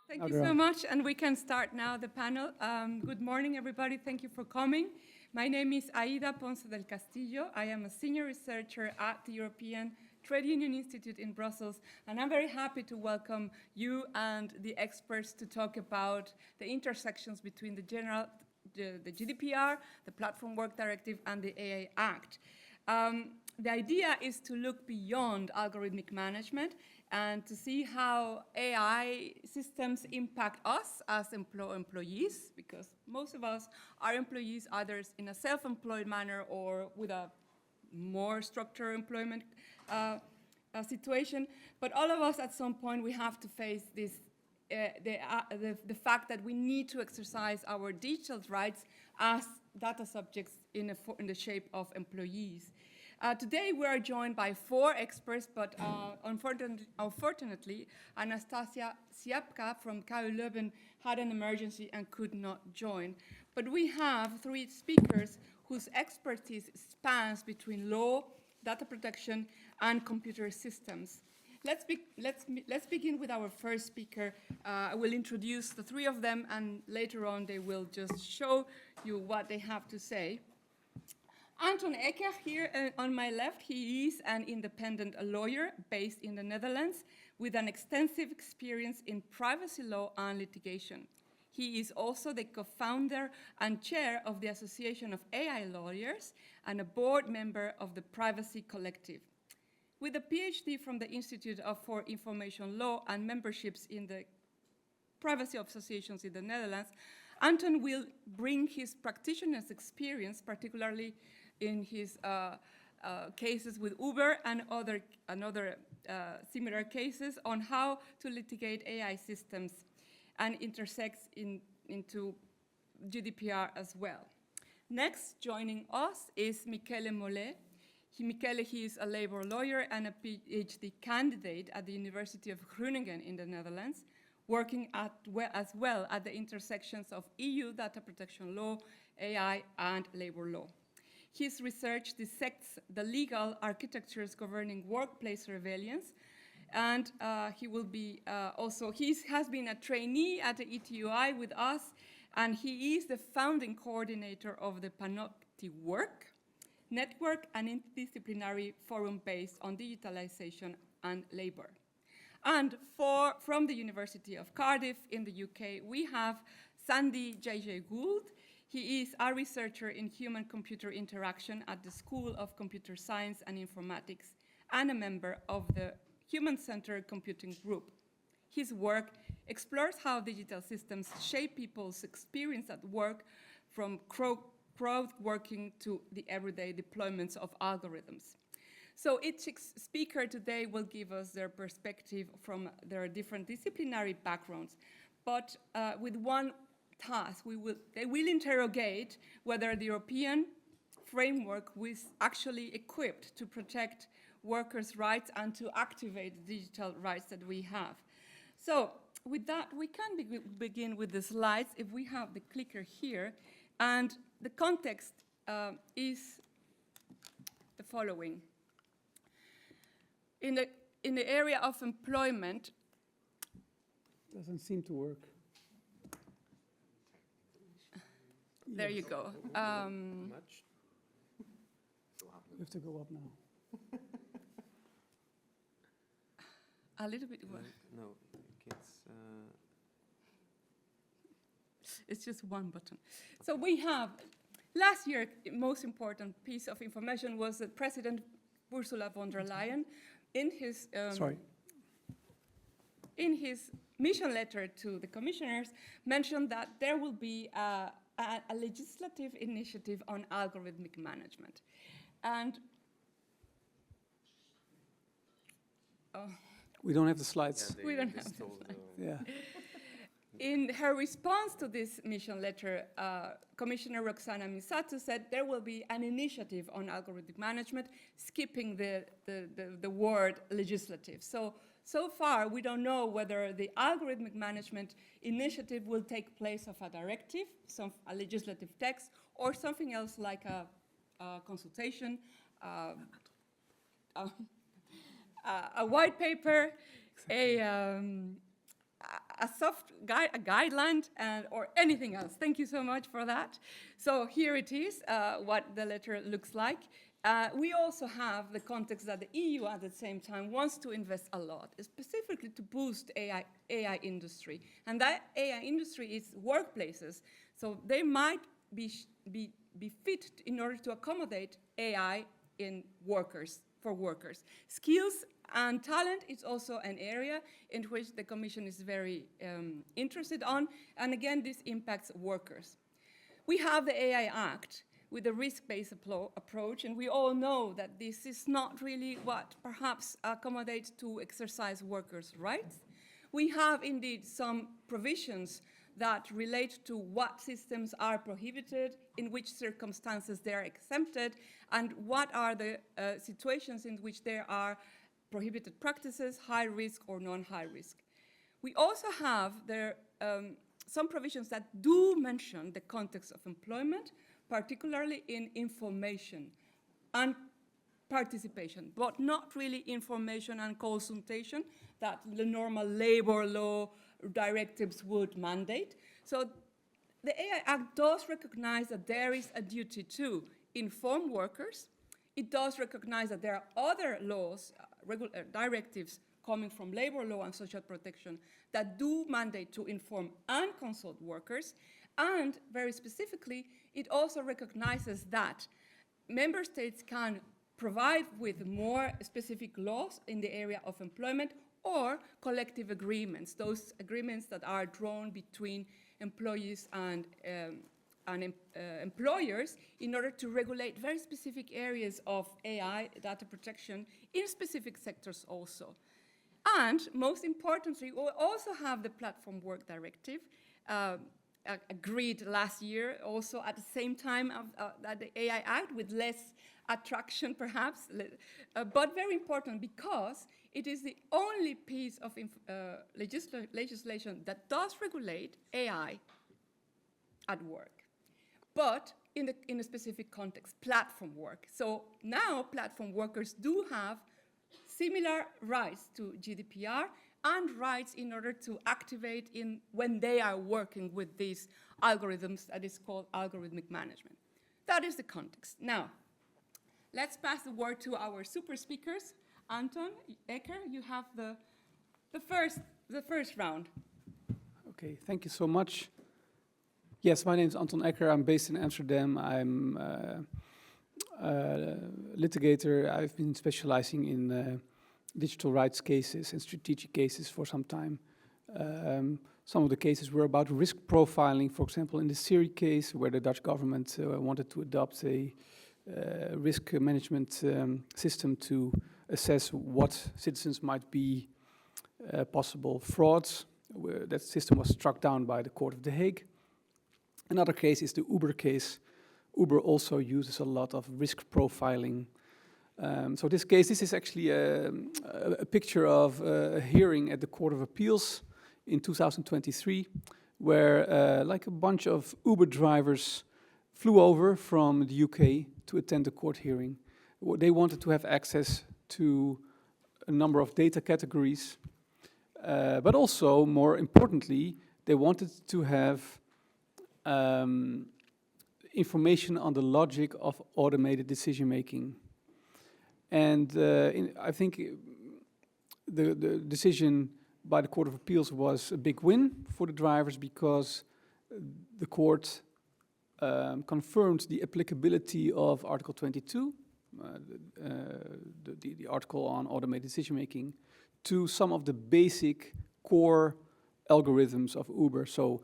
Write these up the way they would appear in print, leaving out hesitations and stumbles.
Thank you so much, and we can start now the panel. Good morning, everybody. Thank you for coming. My name is Aida Ponce del Castillo. I am a senior researcher at the European Trade Union Institute in Brussels, and I'm very happy to welcome you and the experts to talk about the intersections between the GDPR, the Platform Work Directive, and the AI Act. The idea is to look beyond algorithmic management and to see how AI systems impact us as employees, because most of us are employees either in a self-employed manner or with a more structured employment situation. But all of us at some point we have to face this, the fact that we need to exercise our digital rights as data subjects in the shape of employees. Today we are joined by 4 experts, but unfortunately, Anastasia Siapka from KU Leuven had an emergency and could not join. But we have 3 speakers whose expertise spans between law, data protection, and computer systems. Let's begin with our first speaker. I will introduce the 3 of them, and later on they will just show you what they have to say. Anton Ecker here on my left, he is an independent lawyer based in the Netherlands with an extensive experience in privacy law and litigation. He is also the co-founder and chair of the Association of AI Lawyers and a board member of the Privacy Collective. With a PhD from the Institute for Information Law and memberships in the Privacy Associations in the Netherlands, Anton will bring his practitioner's experience, particularly in his cases with Uber and other similar cases on how to litigate AI systems and intersects into GDPR as well. Next, joining us is Michele Mollet. Michele, he is a labor lawyer and a PhD candidate at the University of Groningen in the Netherlands, working as well at the intersections of EU data protection law, AI, and labor law. His research dissects the legal architectures governing workplace surveillance, and he will be he has been a trainee at the ETUI with us, and he is the founding coordinator of the Panopti Work network, an interdisciplinary forum based on digitalization and labor. And from the University of Cardiff in the UK, we have Sandy J.J. Gould. He is a researcher in human-computer interaction at the School of Computer Science and Informatics and a member of the Human-Centered Computing Group. His work explores how digital systems shape people's experience at work, from crowd working to the everyday deployments of algorithms. So each speaker today will give us their perspective from their different disciplinary backgrounds, but with one task. They will interrogate whether the European framework was actually equipped to protect workers' rights and to activate the digital rights that we have. So with that, we can begin with the slides if we have the clicker here. And the context is the following. In the area of employment, doesn't seem to work. There you go. Much? You have to go up now. A little bit. No, it's just one button. So we have, last year, the most important piece of information was that President Ursula von der Leyen, in his mission letter to the commissioners, mentioned that there will be a legislative initiative on algorithmic management. And we don't have the slides. We don't have the slides. Yeah. In her response to this mission letter, Commissioner Roxana Misato said there will be an initiative on algorithmic management, skipping the word legislative. So far, we don't know whether the algorithmic management initiative will take place of a directive, a legislative text, or something else like a consultation, a white paper, a soft guide, a guideline, or anything else. Thank you so much for that. So here it is, what the letter looks like. We also have the context that the EU at the same time wants to invest a lot, specifically to boost AI industry. And that AI industry is workplaces. So they might be fit in order to accommodate AI in for workers. Skills and talent is also an area in which the Commission is very interested on. And again, this impacts workers. We have the AI Act with a risk-based approach, and we all know that this is not really what perhaps accommodates to exercise workers' rights. We have indeed some provisions that relate to what systems are prohibited, in which circumstances they are exempted, and what are the situations in which there are prohibited practices, high risk or non-high risk. We also have some provisions that do mention the context of employment, particularly in information and participation, but not really information and consultation that the normal labor law directives would mandate. So the AI Act does recognize that there is a duty to inform workers. It does recognize that there are other laws, directives coming from labor law and social protection that do mandate to inform and consult workers. And very specifically, it also recognizes that member states can provide with more specific laws in the area of employment or collective agreements, those agreements that are drawn between employees and employers in order to regulate very specific areas of AI data protection in specific sectors also. And most importantly, we also have the Platform Work Directive, agreed last year also at the same time that the AI Act with less attraction perhaps, but very important because it is the only piece of legislation that does regulate AI at work, but in a specific context, platform work. So now platform workers do have similar rights to GDPR and rights in order to activate when they are working with these algorithms that is called algorithmic management. That is the context. Now, let's pass the word to our super speakers. Anton Ecker, you have the first round. Okay, thank you so much. Yes, my name is Anton Ecker. I'm based in Amsterdam. I'm a litigator. I've been specializing in digital rights cases and strategic cases for some time. Some of the cases were about risk profiling, for example, in the Siri case, where the Dutch government wanted to adopt a risk management system to assess what citizens might be possible frauds. That system was struck down by the Court of The Hague. Another case is the Uber case. Uber also uses a lot of risk profiling. So this is actually a picture of a hearing at the Court of Appeals in 2023, where like a bunch of Uber drivers flew over from the UK to attend the court hearing. They wanted to have access to a number of data categories, but also, more importantly, they wanted to have information on the logic of automated decision-making. And I think the decision by the Court of Appeals was a big win for the drivers because the court confirmed the applicability of Article 22, the article on automated decision-making, to some of the basic core algorithms of Uber. So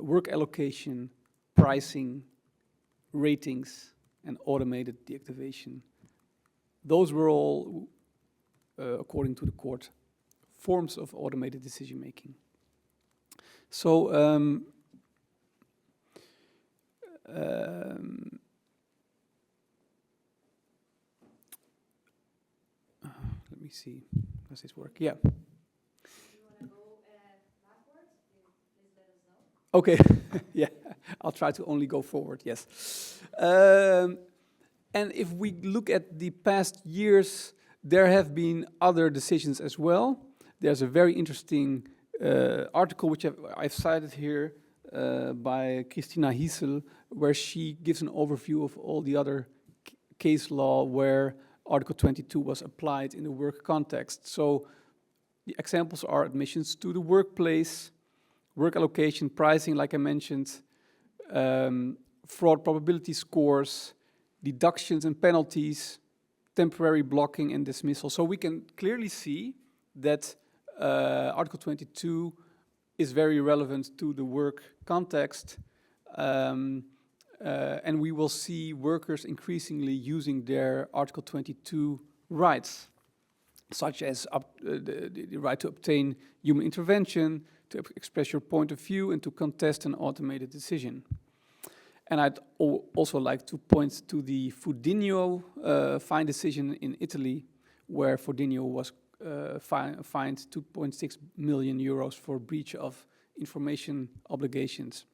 work allocation, pricing, ratings, and automated deactivation. Those were all, according to the court, forms of automated decision-making. So let me see, does this work? Yeah. If you want to go backwards, please let us know. Okay, yeah, I'll try to only go forward, yes. And if we look at the past years, there have been other decisions as well. There's a very interesting article which I've cited here by Christina Hiesel, where she gives an overview of all the other case law where Article 22 was applied in the work context. So the examples are admissions to the workplace, work allocation, pricing, like I mentioned, fraud probability scores, deductions and penalties, temporary blocking and dismissal. So we can clearly see that Article 22 is very relevant to the work context, and we will see workers increasingly using their Article 22 rights, such as the right to obtain human intervention, to express your point of view, and to contest an automated decision. And I'd also like to point to the Fudinho fine decision in Italy, where Fudinho was fined 2.6 million euros for breach of information obligations.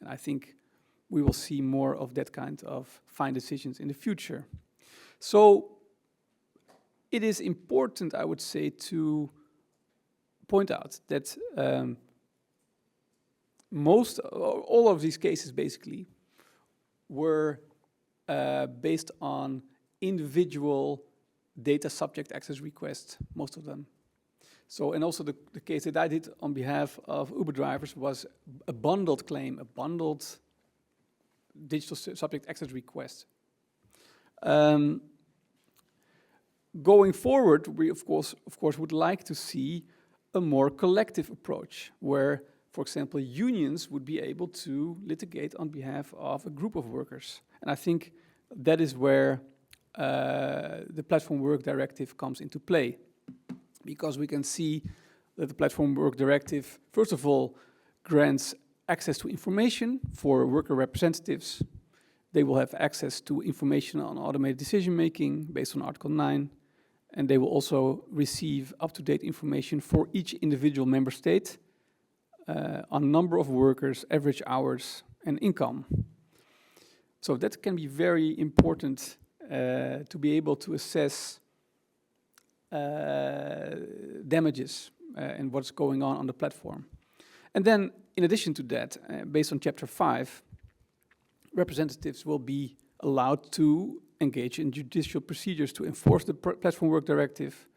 And I think we will see more of that kind of fine decisions in the future. So it is important, I would say, to point out that all of these cases basically were based on individual data subject access requests, most of them. So, and also the case that I did on behalf of Uber drivers was a bundled claim, a bundled digital subject access request. Going forward, we of course would like to see a more collective approach, where, for example, unions would be able to litigate on behalf of a group of workers. And I think that is where the Platform Work Directive comes into play, because we can see that the Platform Work Directive, first of all, grants access to information for worker representatives. They will have access to information on automated decision-making based on Article 9, and they will also receive up-to-date information for each individual member state on number of workers, average hours, and income. So that can be very important to be able to assess damages and what's going on the platform. And then, in addition to that, based on Chapter 5, representatives will be allowed to engage in judicial procedures to enforce the Platform Work Directive,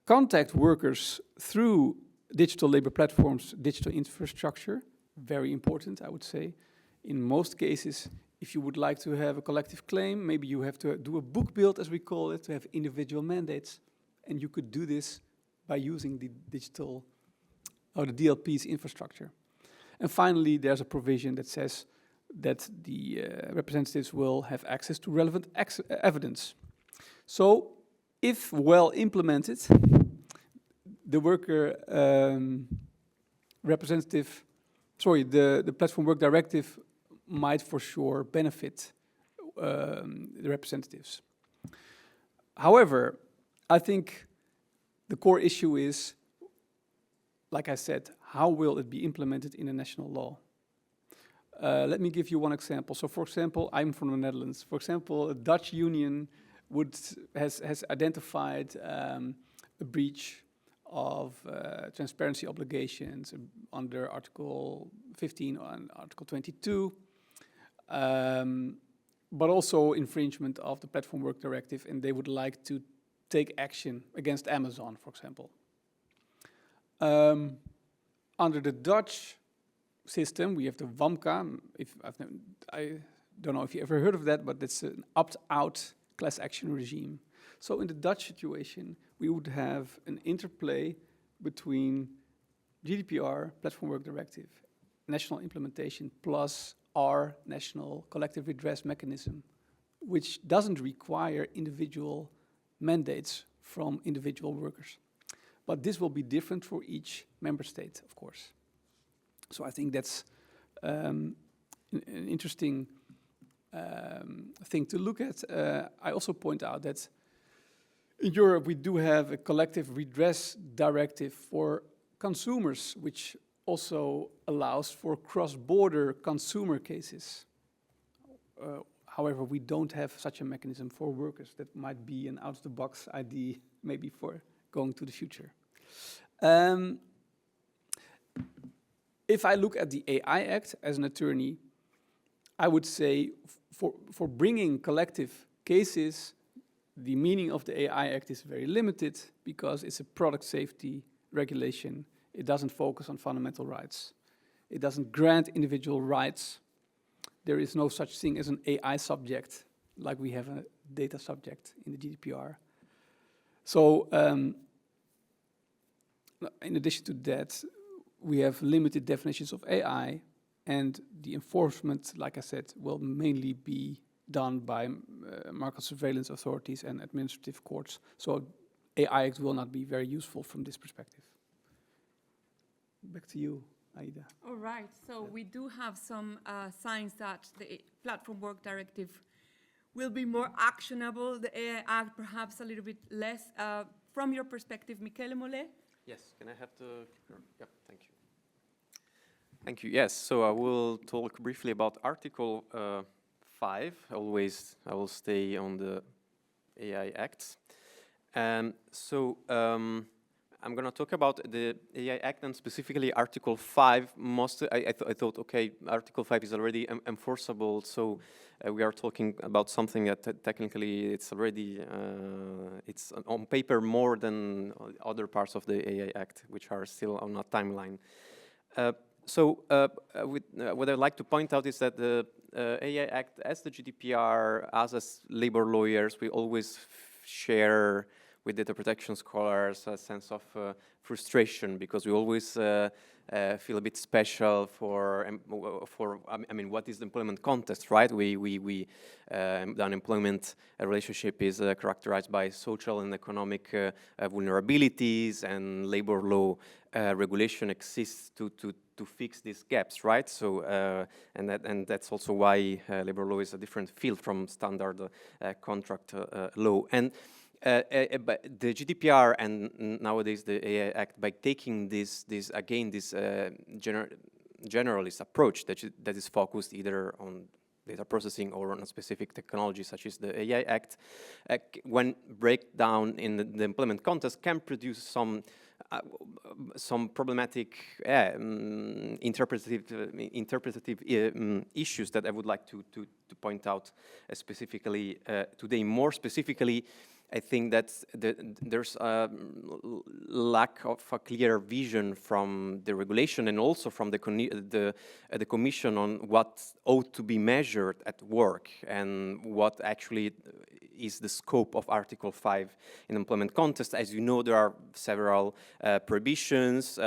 contact workers through digital labor platforms, digital infrastructure, very important, I would say. In most cases, if you would like to have a collective claim, maybe you have to do a book build, as we call it, to have individual mandates, and you could do this by using the digital, or the DLP's infrastructure. And finally, there's a provision that says that the representatives will have access to relevant evidence. So, if well implemented, the worker the Platform Work Directive might for sure benefit the representatives. However, I think the core issue is, like I said, how will it be implemented in a national law? Let me give you one example. So, for example, I'm from the Netherlands. For example, a Dutch union has identified a breach of transparency obligations under Article 15 and Article 22, but also infringement of the Platform Work Directive, and they would like to take action against Amazon, for example. Under the Dutch system, we have the WAMKA. I don't know if you ever heard of that, but it's an opt-out class action regime. So in the Dutch situation, we would have an interplay between GDPR, Platform Work Directive, national implementation, plus our national collective redress mechanism, which doesn't require individual mandates from individual workers. But this will be different for each member state, of course. So I think that's an interesting thing to look at. I also point out that in Europe we do have a collective redress directive for consumers, which also allows for cross-border consumer cases. However, we don't have such a mechanism for workers. That might be an out-of-the-box idea, maybe for going to the future. if I look at the AI Act as an attorney, I would say for bringing collective cases, the meaning of the AI Act is very limited because it's a product safety regulation. It doesn't focus on fundamental rights. It doesn't grant individual rights. There is no such thing as an AI subject, like we have a data subject in the GDPR. So, in addition to that, we have limited definitions of AI, and the enforcement, like I said, will mainly be done by market surveillance authorities and administrative courts. So AI Act will not be very useful from this perspective. Back to you, Aida. All right, so we do have some signs that the Platform Work Directive will be more actionable, the AI Act perhaps a little bit less. From your perspective, Michele Mollet? Yes, can I have the clicker? Yep, thank you. Thank you, yes. So I will talk briefly about Article 5. Always, I will stay on the AI Act. I'm going to talk about the AI Act and specifically Article 5. I thought, okay, Article 5 is already enforceable, so we are talking about something that technically it's already, it's on paper more than other parts of the AI Act, which are still on a timeline. What I'd like to point out is that the AI Act, as the GDPR, us as labor lawyers, we always share with data protection scholars a sense of frustration, because we always feel a bit special for I mean, what is the employment context, right? The unemployment relationship is characterized by social and economic vulnerabilities, and labor law regulation exists to fix these gaps, right? So, and that's also why labor law is a different field from standard contract law. And but the GDPR and nowadays the AI Act, by taking this generalist approach that is focused either on data processing or on a specific technology such as the AI Act, when breakdown in the employment context can produce some problematic interpretative issues that I would like to point out specifically today. More specifically, I think that there's a lack of a clear vision from the regulation and also from the Commission on what ought to be measured at work and what actually is the scope of Article 5 in employment context. As you know, there are several prohibitions,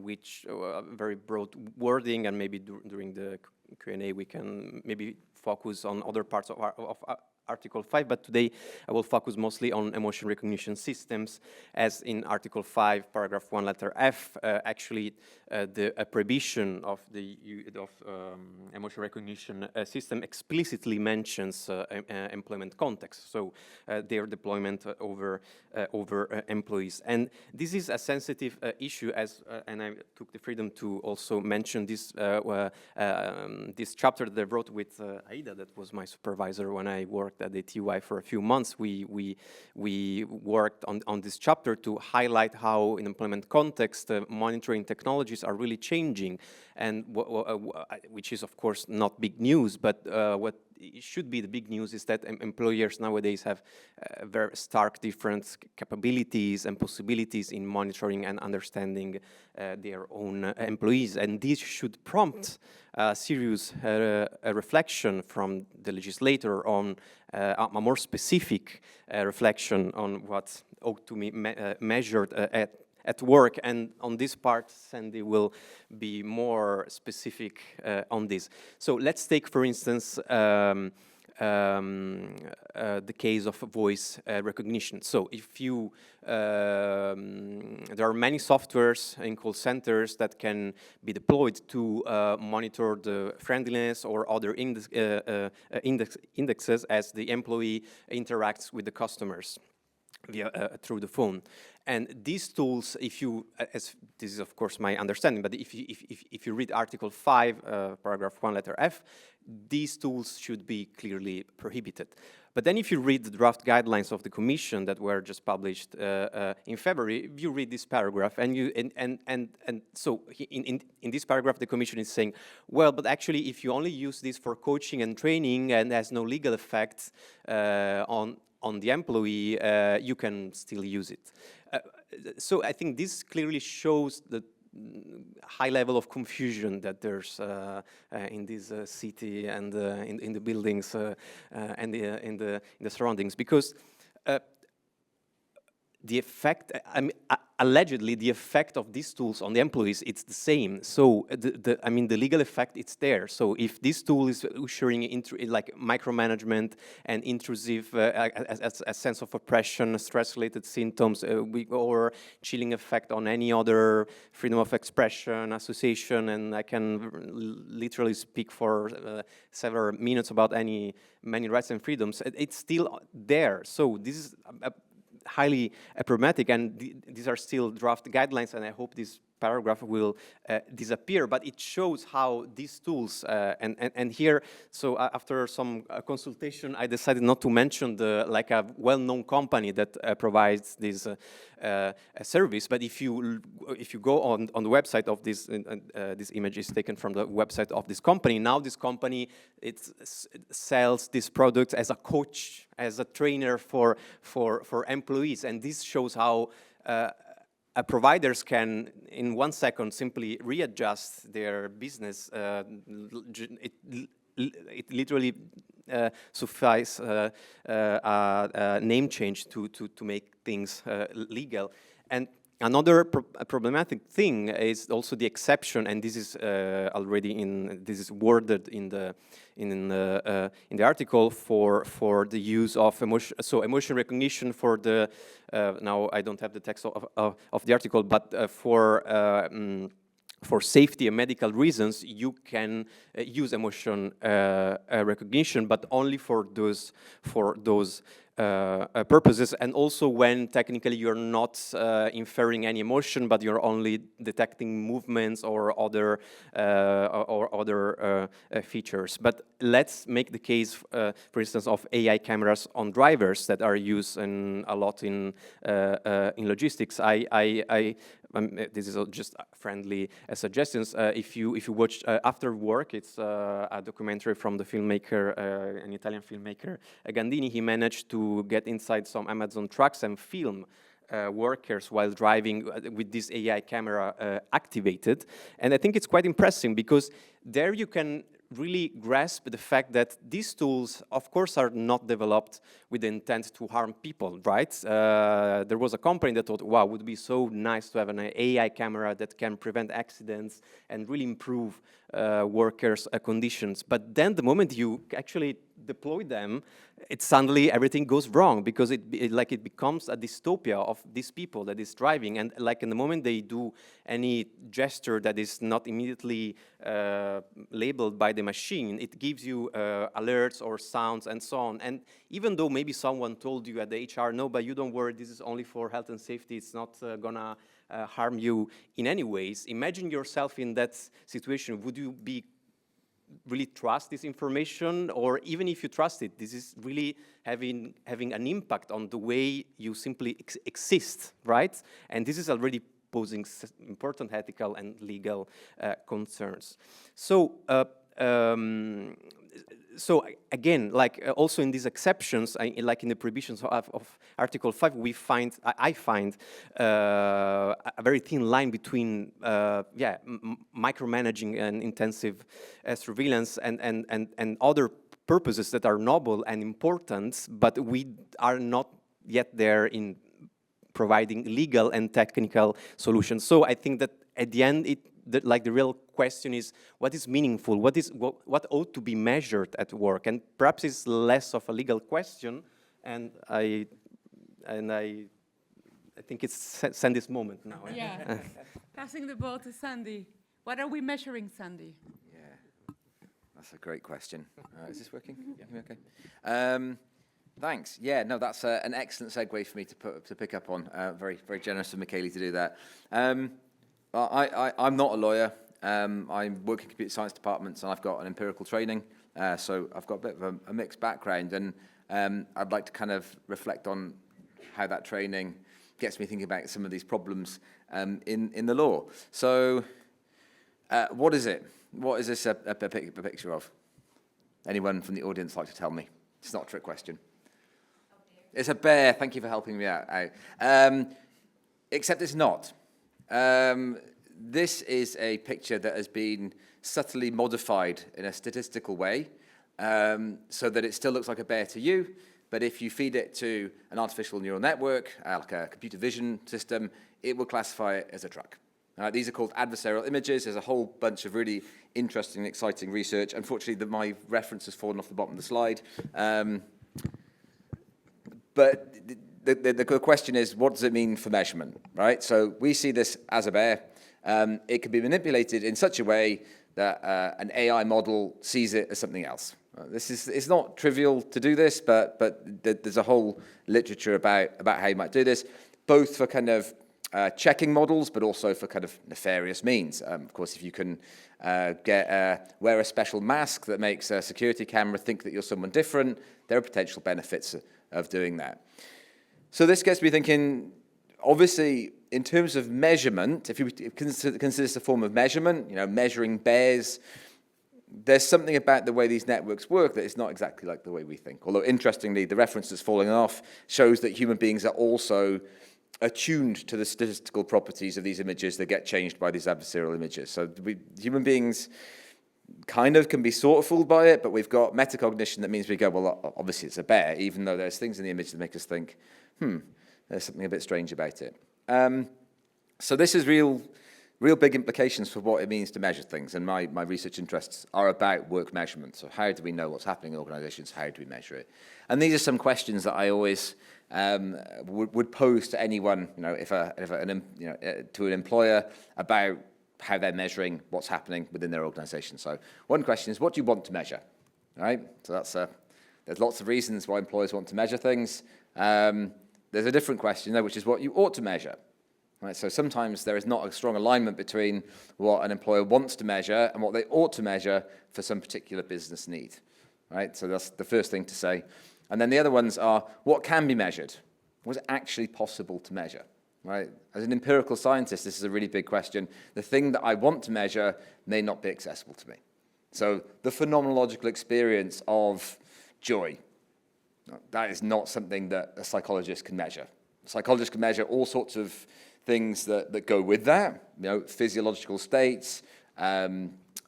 which very broad wording, and maybe during the Q&A we can maybe focus on other parts of Article 5, but today I will focus mostly on emotion recognition systems, as in Article 5, paragraph 1, letter F, actually the prohibition of the emotion recognition system explicitly mentions employment context, so their deployment over employees. And this is a sensitive issue, as and I took the freedom to also mention this this chapter that I wrote with Aida, that was my supervisor when I worked at the TUI for a few months. We worked on this chapter to highlight how in employment context monitoring technologies are really changing, and which is of course not big news, but what should be the big news is that employers nowadays have very stark different capabilities and possibilities in monitoring and understanding their own employees, and this should prompt serious reflection from the legislator on a more specific reflection on what ought to be measured at work. And on this part, Sandy will be more specific on this. So let's take, for instance, the case of voice recognition. So if you, there are many softwares in call centers that can be deployed to monitor the friendliness or other indexes as the employee interacts with the customers via through the phone. And these tools, if you, as this is of course my understanding, but if you read Article 5, paragraph 1, letter F, these tools should be clearly prohibited. But then if you read the draft guidelines of the Commission that were just published in February, you read this paragraph, and so in this paragraph, the Commission is saying, well, but actually, if you only use this for coaching and training and has no legal effect on the employee, you can still use it. So I think this clearly shows the high level of confusion that there's in this city and in the buildings and in the surroundings, because the effect, I mean, allegedly, the effect of these tools on the employees, it's the same. So, I mean, the legal effect, it's there. So, if this tool is ushering like micromanagement and intrusive, a sense of oppression, stress-related symptoms, or chilling effect on any other freedom of expression, association, and I can literally speak for several minutes about many rights and freedoms, it's still there. So, this is highly problematic, and these are still draft guidelines, and I hope this paragraph will disappear, but it shows how these tools, and here, so after some consultation, I decided not to mention like a well-known company that provides this service, but if you go on the website of this, this image is taken from the website of this company. Now this company, it sells this product as a coach, as a trainer for employees, and this shows how providers can, in 1 second, simply readjust their business. It literally suffices a name change to make things legal. And another problematic thing is also the exception, and this is already this is worded in the article for the use of emotion recognition for the now I don't have the text of the article, but for safety and medical reasons, you can use emotion recognition, but only for those purposes, and also when technically you're not inferring any emotion, but you're only detecting movements or other features. But let's make the case, for instance, of AI cameras on drivers that are used a lot in logistics. This is just friendly suggestions. If you watch After Work, it's a documentary from the filmmaker, an Italian filmmaker, Gandini. He managed to get inside some Amazon trucks and film workers while driving with this AI camera activated. And I think it's quite impressive because there you can really grasp the fact that these tools, of course, are not developed with the intent to harm people, right? There was a company that thought, wow, it would be so nice to have an AI camera that can prevent accidents and really improve workers' conditions. But then the moment you actually deploy them, suddenly everything goes wrong because it becomes a dystopia of these people that is driving, and like in the moment they do any gesture that is not immediately labeled by the machine, it gives you alerts or sounds and so on. And even though maybe someone told you at the HR, no, but you don't worry, this is only for health and safety, it's not gonna harm you in any ways. Imagine yourself in that situation. Would you really trust this information? Or even if you trust it, this is really having an impact on the way you simply exist, right? And this is already posing important ethical and legal concerns. So, so again, like also in these exceptions, like in the prohibitions of Article 5, I find a very thin line between micromanaging and intensive surveillance and other purposes that are noble and important, but we are not yet there in providing legal and technical solutions. So I think that at the end, the real question is what is meaningful, what ought to be measured at work, and perhaps it's less of a legal question. And I think it's Sandy's moment now. Yeah, passing the ball to Sandy. What are we measuring, Sandy? Yeah, that's a great question. Is this working? Yeah. Okay. Thanks. Yeah, no, that's an excellent segue for me to pick up on. Very, very generous of Michele to do that. I'm not a lawyer. I work in computer science departments, and I've got an empirical training. So I've got a bit of a mixed background, and I'd like to kind of reflect on how that training gets me thinking about some of these problems in the law. So what is it? What is this a picture of? Anyone from the audience like to tell me? It's not a trick question. It's a bear. Thank you for helping me out. Except it's not. This is a picture that has been subtly modified in a statistical way so that it still looks like a bear to you, but if you feed it to an artificial neural network, like a computer vision system, it will classify it as a truck. These are called adversarial images. There's a whole bunch of really interesting and exciting research. Unfortunately, my reference has fallen off the bottom of the slide. But the question is, what does it mean for measurement, right? So we see this as a bear. It can be manipulated in such a way that an AI model sees it as something else. It's not trivial to do this, but there's a whole literature about how you might do this, both for kind of checking models, but also for kind of nefarious means. Of course, if you can wear a special mask that makes a security camera think that you're someone different, there are potential benefits of doing that. So this gets me thinking, obviously, in terms of measurement, if you consider this a form of measurement, measuring bears, there's something about the way these networks work that is not exactly like the way we think. Although, interestingly, the reference that's falling off shows that human beings are also attuned to the statistical properties of these images that get changed by these adversarial images. So human beings kind of can be sort of fooled by it, but we've got metacognition that means we go, well, obviously it's a bear, even though there's things in the image that make us think, there's something a bit strange about it. So this is real big implications for what it means to measure things, and my research interests are about work measurement. So how do we know what's happening in organizations? How do we measure it? And these are some questions that I always would pose to anyone, to an employer about how they're measuring what's happening within their organization. So one question is, what do you want to measure? All right? So there's lots of reasons why employers want to measure things. There's a different question, though, which is what you ought to measure. Right? So sometimes there is not a strong alignment between what an employer wants to measure and what they ought to measure for some particular business need. Right? So that's the first thing to say. And then the other ones are, what can be measured? What is actually possible to measure? Right? As an empirical scientist, this is a really big question. The thing that I want to measure may not be accessible to me. So the phenomenological experience of joy, that is not something that a psychologist can measure. A psychologist can measure all sorts of things that go with that, physiological states,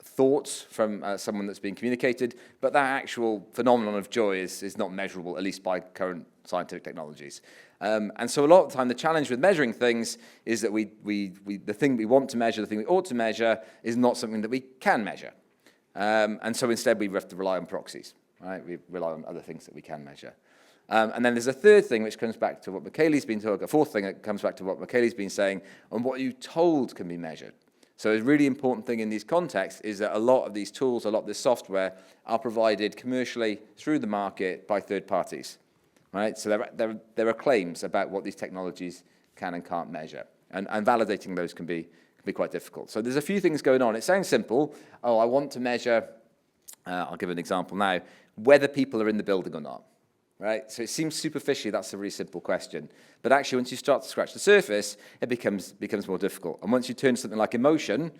thoughts from someone that's being communicated, but that actual phenomenon of joy is not measurable, at least by current scientific technologies. And so a lot of the time, the challenge with measuring things is that the thing we want to measure, the thing we ought to measure, is not something that we can measure. And so instead, we have to rely on proxies. Right? We rely on other things that we can measure. And then there's a third thing which comes back to what Michele's been talking, a fourth thing that comes back to what Michele's been saying, on what you're told can be measured. So a really important thing in these contexts is that a lot of these tools, a lot of this software are provided commercially through the market by third parties. Right? So there are claims about what these technologies can and can't measure. And validating those can be quite difficult. So there's a few things going on. It sounds simple. Oh, I want to measure, I'll give an example now, whether people are in the building or not. Right? So it seems superficially that's a really simple question. But actually, once you start to scratch the surface, it becomes more difficult. And once you turn to something like emotion,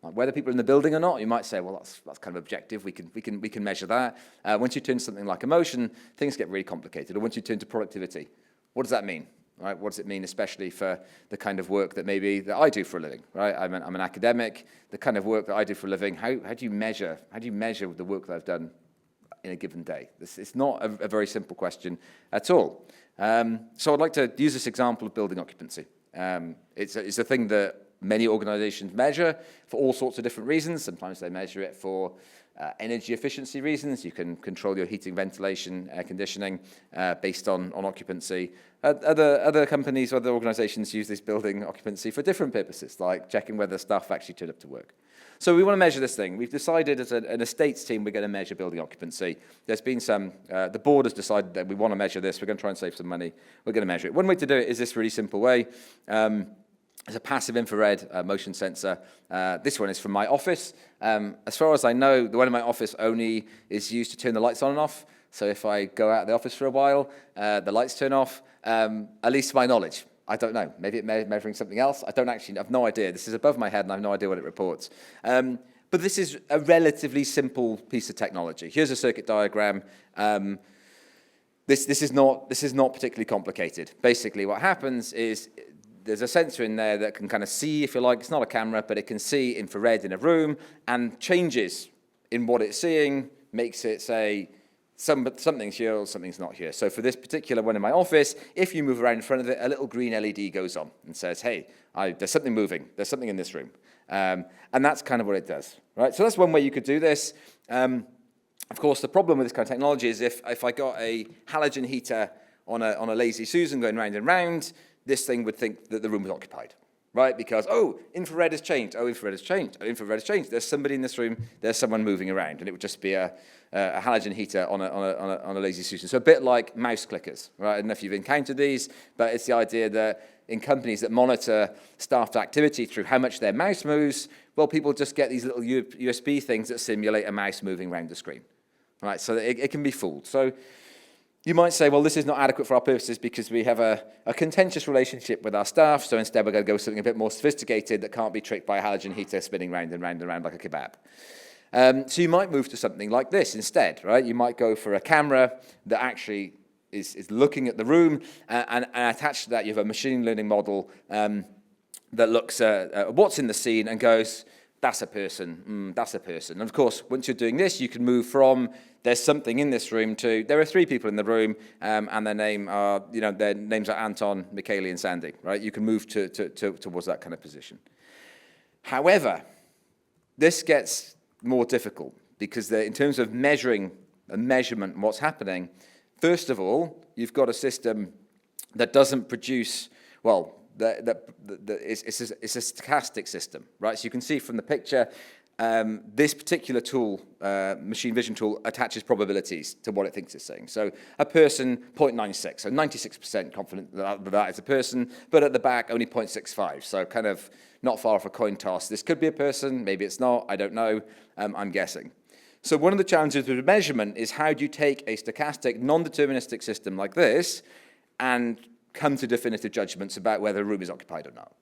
like whether people are in the building or not, you might say, well, that's kind of objective. We can measure that. Once you turn to something like emotion, things get really complicated. Or once you turn to productivity, what does that mean? Right? What does it mean, especially for the kind of work that I do for a living? Right? I'm an academic. The kind of work that I do for a living. How do you measure? How do you measure the work that I've done in a given day? It's not a very simple question at all. So I'd like to use this example of building occupancy. It's a thing that many organizations measure for all sorts of different reasons. Sometimes they measure it for energy efficiency reasons. You can control your heating, ventilation, air conditioning based on occupancy. Other companies, other organizations use this building occupancy for different purposes, like checking whether staff actually turn up to work. So we want to measure this thing. We've decided as an estates team we're going to measure building occupancy. There's been the board has decided that we want to measure this. We're going to try and save some money. We're going to measure it. One way to do it is this really simple way. It's a passive infrared motion sensor. This one is from my office. As far as I know, the one in my office only is used to turn the lights on and off. So if I go out of the office for a while, the lights turn off, at least to my knowledge. I don't know. Maybe it's measuring something else. I have no idea. This is above my head and I have no idea what it reports. But this is a relatively simple piece of technology. Here's a circuit diagram. This is not particularly complicated. Basically, what happens is there's a sensor in there that can kind of see, if you like, it's not a camera, but it can see infrared in a room, and changes in what it's seeing makes it say something's here or something's not here. So for this particular one in my office, if you move around in front of it, a little green LED goes on and says, hey, there's something moving, there's something in this room. And that's kind of what it does, right? So that's one way you could do this. Of course, the problem with this kind of technology is if I got a halogen heater on a lazy Susan going round and round, this thing would think that the room was occupied, right? Because, infrared has changed. Infrared has changed. Infrared has changed. There's somebody in this room. There's someone moving around. And it would just be a halogen heater on a lazy Susan. So a bit like mouse clickers, right? I don't know if you've encountered these, but it's the idea that in companies that monitor staff activity through how much their mouse moves, well, people just get these little USB things that simulate a mouse moving around the screen, right? So it can be fooled. So you might say, well, this is not adequate for our purposes because we have a contentious relationship with our staff, so instead we're going to go with something a bit more sophisticated that can't be tricked by a halogen heater spinning round and round and round like a kebab. So you might move to something like this instead, right? You might go for a camera that actually is looking at the room, and attached to that you have a machine learning model that looks at what's in the scene and goes, that's a person, that's a person. And of course, once you're doing this, you can move from there's something in this room to there are 3 people in the room, and their names are Anton, Michaeli, and Sandy, right? You can move towards that kind of position. However, this gets more difficult because in terms of measuring and measurement and what's happening, first of all, you've got a system that doesn't produce, well, it's a stochastic system, right? So you can see from the picture, this particular tool, machine vision tool, attaches probabilities to what it thinks it's saying. So a person, 0.96, so 96% confident that is a person, but at the back, only 0.65, so kind of not far off a coin toss. This could be a person, maybe it's not, I don't know, I'm guessing. So one of the challenges with measurement is how do you take a stochastic, non-deterministic system like this and come to definitive judgments about whether a room is occupied or not?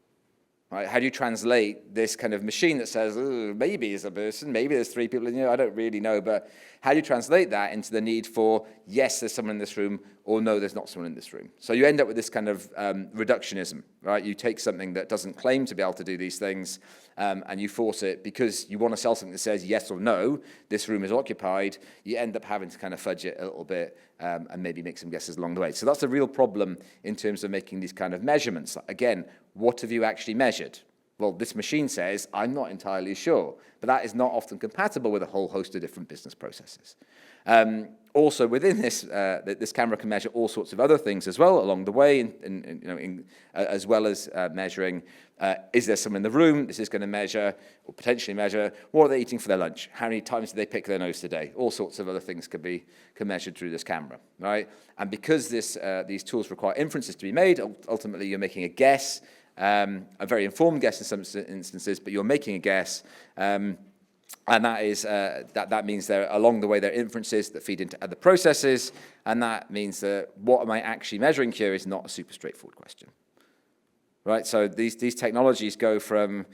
Right? How do you translate this kind of machine that says, maybe it's a person, maybe there's 3 people in here, I don't really know, but how do you translate that into the need for, yes, there's someone in this room, or no, there's not someone in this room? So you end up with this kind of reductionism, right? You take something that doesn't claim to be able to do these things, and you force it because you want to sell something that says yes or no, this room is occupied. You end up having to kind of fudge it a little bit and maybe make some guesses along the way. So that's a real problem in terms of making these kind of measurements. Again, what have you actually measured? Well, this machine says, I'm not entirely sure, but that is not often compatible with a whole host of different business processes. Also, within this, this camera can measure all sorts of other things as well along the way, as well as measuring, is there someone in the room? This is going to measure, or potentially measure, what are they eating for their lunch? How many times did they pick their nose today? All sorts of other things can be measured through this camera, right? And because these tools require inferences to be made, ultimately you're making a guess, a very informed guess in some instances, but you're making a guess, and that is that means there along the way there are inferences that feed into other processes, and that means that what am I actually measuring here is not a super straightforward question, right? So these technologies go from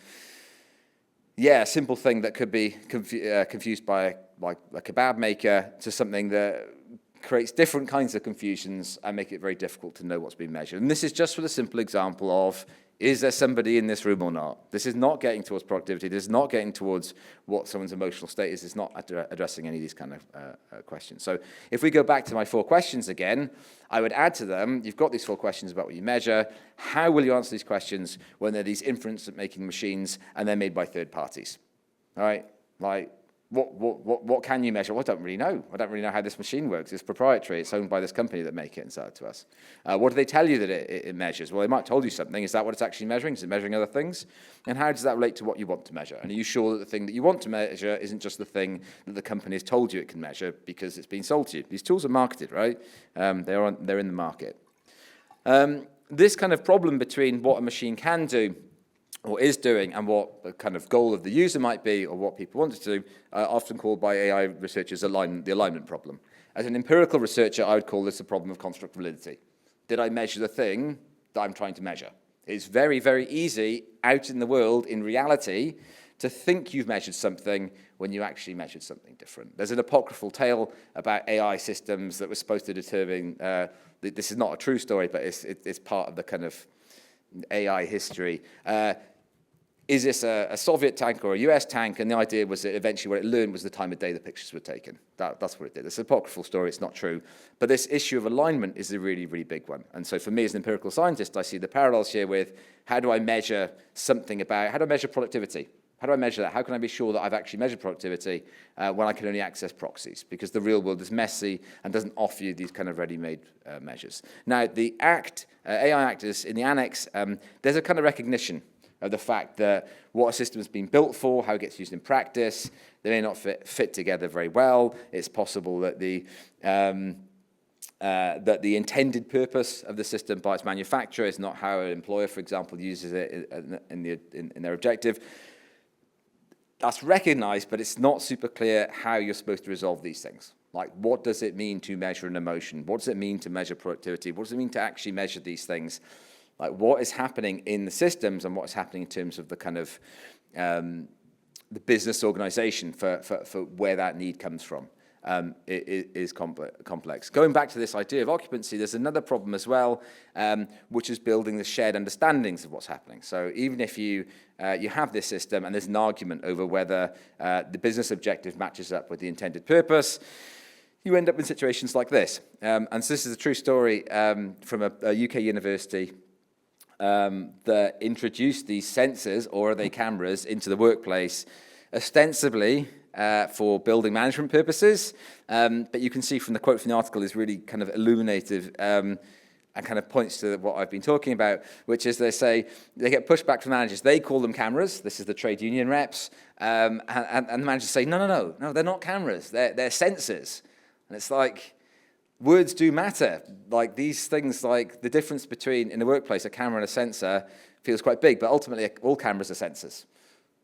a simple thing that could be confused by like a kebab maker to something that creates different kinds of confusions and make it very difficult to know what's being measured. And this is just for the simple example of, is there somebody in this room or not? This is not getting towards productivity. This is not getting towards what someone's emotional state is. It's not addressing any of these kind of questions. So if we go back to my 4 questions again, I would add to them, you've got these 4 questions about what you measure. How will you answer these questions when they're these inference-making machines and they're made by third parties? All right? Like, what can you measure? Well, I don't really know. I don't really know how this machine works. It's proprietary. It's owned by this company that make it and sell it to us. What do they tell you that it measures? Well, they might have told you something. Is that what it's actually measuring? Is it measuring other things? And how does that relate to what you want to measure? And are you sure that the thing that you want to measure isn't just the thing that the company has told you it can measure because it's been sold to you? These tools are marketed, right? They're in the market. This kind of problem between what a machine can do or is doing, and what the kind of goal of the user might be, or what people want it to do, often called by AI researchers the alignment problem. As an empirical researcher, I would call this a problem of construct validity. Did I measure the thing that I'm trying to measure? It's very, very easy out in the world, in reality, to think you've measured something when you actually measured something different. There's an apocryphal tale about AI systems that was supposed to determine, this is not a true story, but it's part of the kind of AI history. Is this a Soviet tank or a US tank? And the idea was that eventually what it learned was the time of day the pictures were taken. That's what it did. It's an apocryphal story, it's not true. But this issue of alignment is a really, really big one. And so for me as an empirical scientist, I see the parallels here with how do I measure something about, how do I measure productivity? How do I measure that? How can I be sure that I've actually measured productivity when I can only access proxies? Because the real world is messy and doesn't offer you these kind of ready-made measures. Now, the Act, AI Act is in the annex, there's a kind of recognition of the fact that what a system has been built for, how it gets used in practice, they may not fit together very well. It's possible that the intended purpose of the system by its manufacturer is not how an employer, for example, uses it in their objective. That's recognized, but it's not super clear how you're supposed to resolve these things. Like, what does it mean to measure an emotion? What does it mean to measure productivity? What does it mean to actually measure these things? Like, what is happening in the systems and what's happening in terms of the kind of the business organization for where that need comes from is complex. Going back to this idea of occupancy, there's another problem as well, which is building the shared understandings of what's happening. So even if you have this system and there's an argument over whether the business objective matches up with the intended purpose, you end up in situations like this. And so this is a true story from a UK university that introduced these sensors, or are they cameras, into the workplace, ostensibly for building management purposes. But you can see from the quote from the article is really kind of illuminative and kind of points to what I've been talking about, which is they say they get pushback from managers. They call them cameras. This is the trade union reps. And the managers say, no, they're not cameras. They're sensors. And it's like, words do matter. Like these things, like the difference between, in the workplace, a camera and a sensor feels quite big, but ultimately all cameras are sensors,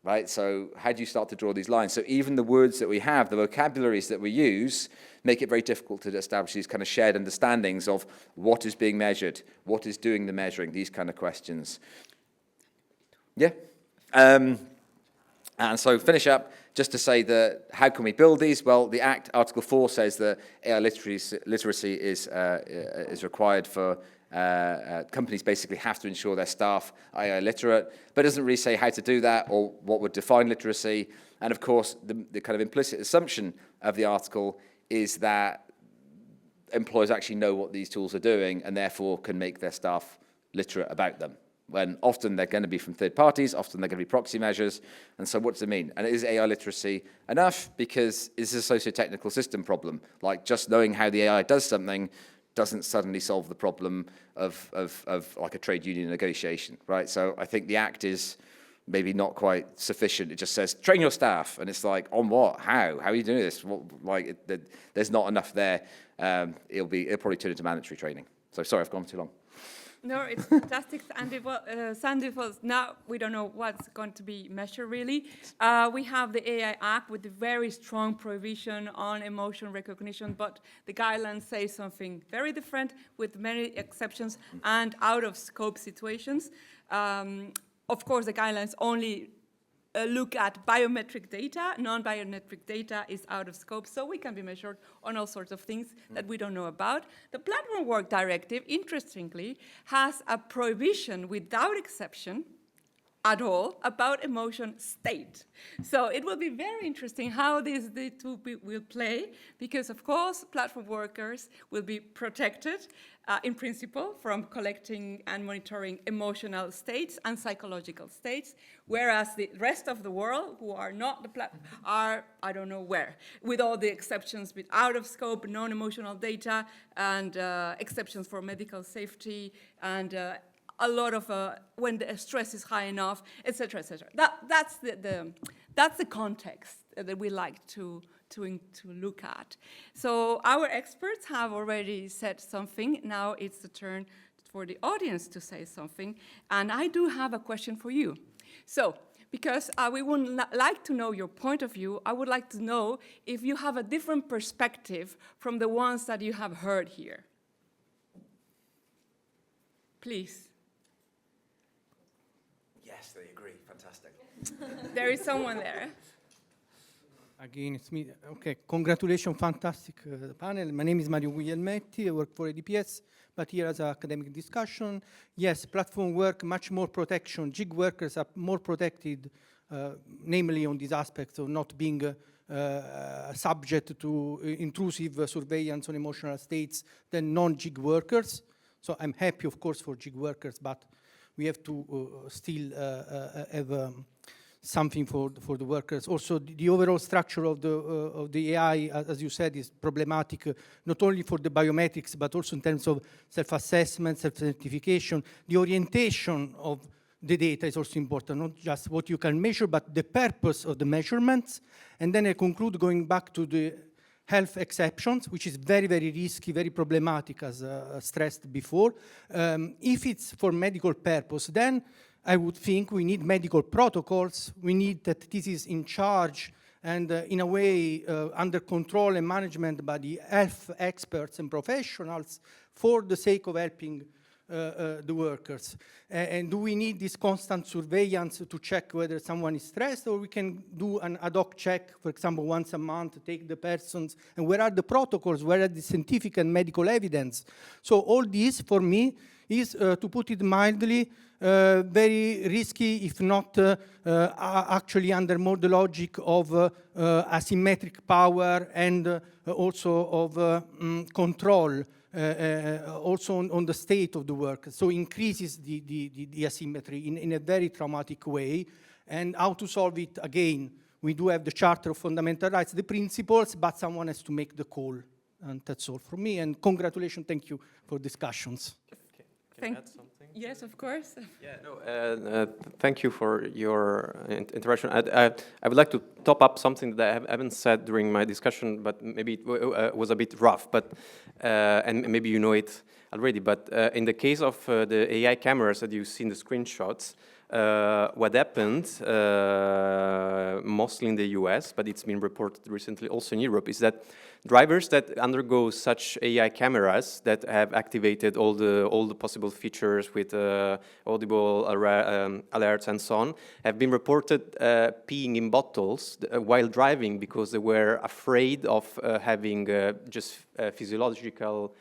right? So how do you start to draw these lines? So even the words that we have, the vocabularies that we use, make it very difficult to establish these kind of shared understandings of what is being measured, what is doing the measuring, these kind of questions. Yeah. And so finish up, just to say that how can we build these? Well, the Act, Article 4 says that AI literacy is required for companies basically have to ensure their staff are AI literate, but it doesn't really say how to do that or what would define literacy. And of course, the kind of implicit assumption of the article is that employers actually know what these tools are doing and therefore can make their staff literate about them. When often they're going to be from third parties, often they're going to be proxy measures. And so what does it mean? And is AI literacy enough? Because it's a socio-technical system problem. Like just knowing how the AI does something doesn't suddenly solve the problem of like a trade union negotiation, right? So I think the Act is maybe not quite sufficient. It just says, train your staff. And it's like, on what? How? How are you doing this? There's not enough there. It'll probably turn into mandatory training. So sorry, I've gone too long. No, it's fantastic, Sandy. Sandy, now we don't know what's going to be measured really. We have the AI Act with a very strong provision on emotion recognition, but the guidelines say something very different with many exceptions and out-of-scope situations. Of course, the guidelines only look at biometric data. Non-biometric data is out of scope, so we can be measured on all sorts of things that we don't know about. The Platform Work Directive, interestingly, has a prohibition without exception at all about emotion state. So it will be very interesting how the two will play, because of course platform workers will be protected in principle from collecting and monitoring emotional states and psychological states, whereas the rest of the world who are not are I don't know where, with all the exceptions with out of scope, non-emotional data, and exceptions for medical safety, and a lot of when the stress is high enough, etc., etc. That's the context that we like to look at. So our experts have already said something. Now it's the turn for the audience to say something. And I do have a question for you. So, because we would like to know your point of view, I would like to know if you have a different perspective from the ones that you have heard here. Please. Yes, they agree. Fantastic. There is someone there. Again, it's me. Okay, congratulations, fantastic panel. My name is Mario Guglielmetti. I work for ADPS, but here as an academic discussion. Yes, platform work, much more protection. Gig workers are more protected, namely on these aspects of not being subject to intrusive surveillance on emotional states than non-gig workers. So I'm happy, of course, for gig workers, but we have to still have something for the workers. Also, the overall structure of the AI, as you said, is problematic, not only for the biometrics, but also in terms of self-assessment, self-certification. The orientation of the data is also important, not just what you can measure, but the purpose of the measurements. And then I conclude going back to the health exceptions, which is very, very risky, very problematic, as stressed before. If it's for medical purpose, then I would think we need medical protocols. We need that this is in charge and in a way under control and management by the health experts and professionals for the sake of helping the workers. And do we need this constant surveillance to check whether someone is stressed, or we can do an ad hoc check, for example, once a month, take the persons, and where are the protocols, where are the scientific and medical evidence? So all this, for me, is, to put it mildly, very risky, if not actually under more the logic of asymmetric power and also of control, also on the state of the work. So increases the asymmetry in a very traumatic way. And how to solve it, again, we do have the Charter of Fundamental Rights, the principles, but someone has to make the call. And that's all from me. And congratulations, thank you for discussions. Can I add something? Yes, of course. Yeah, no, thank you for your intervention. I would like to top up something that I haven't said during my discussion, but maybe it was a bit rough, but and maybe you know it already. But in the case of the AI cameras that you see in the screenshots, what happened, mostly in the US, but it's been reported recently also in Europe, is that drivers that undergo such AI cameras that have activated all the possible features with audible alerts and so on, have been reported peeing in bottles while driving because they were afraid of having just physiological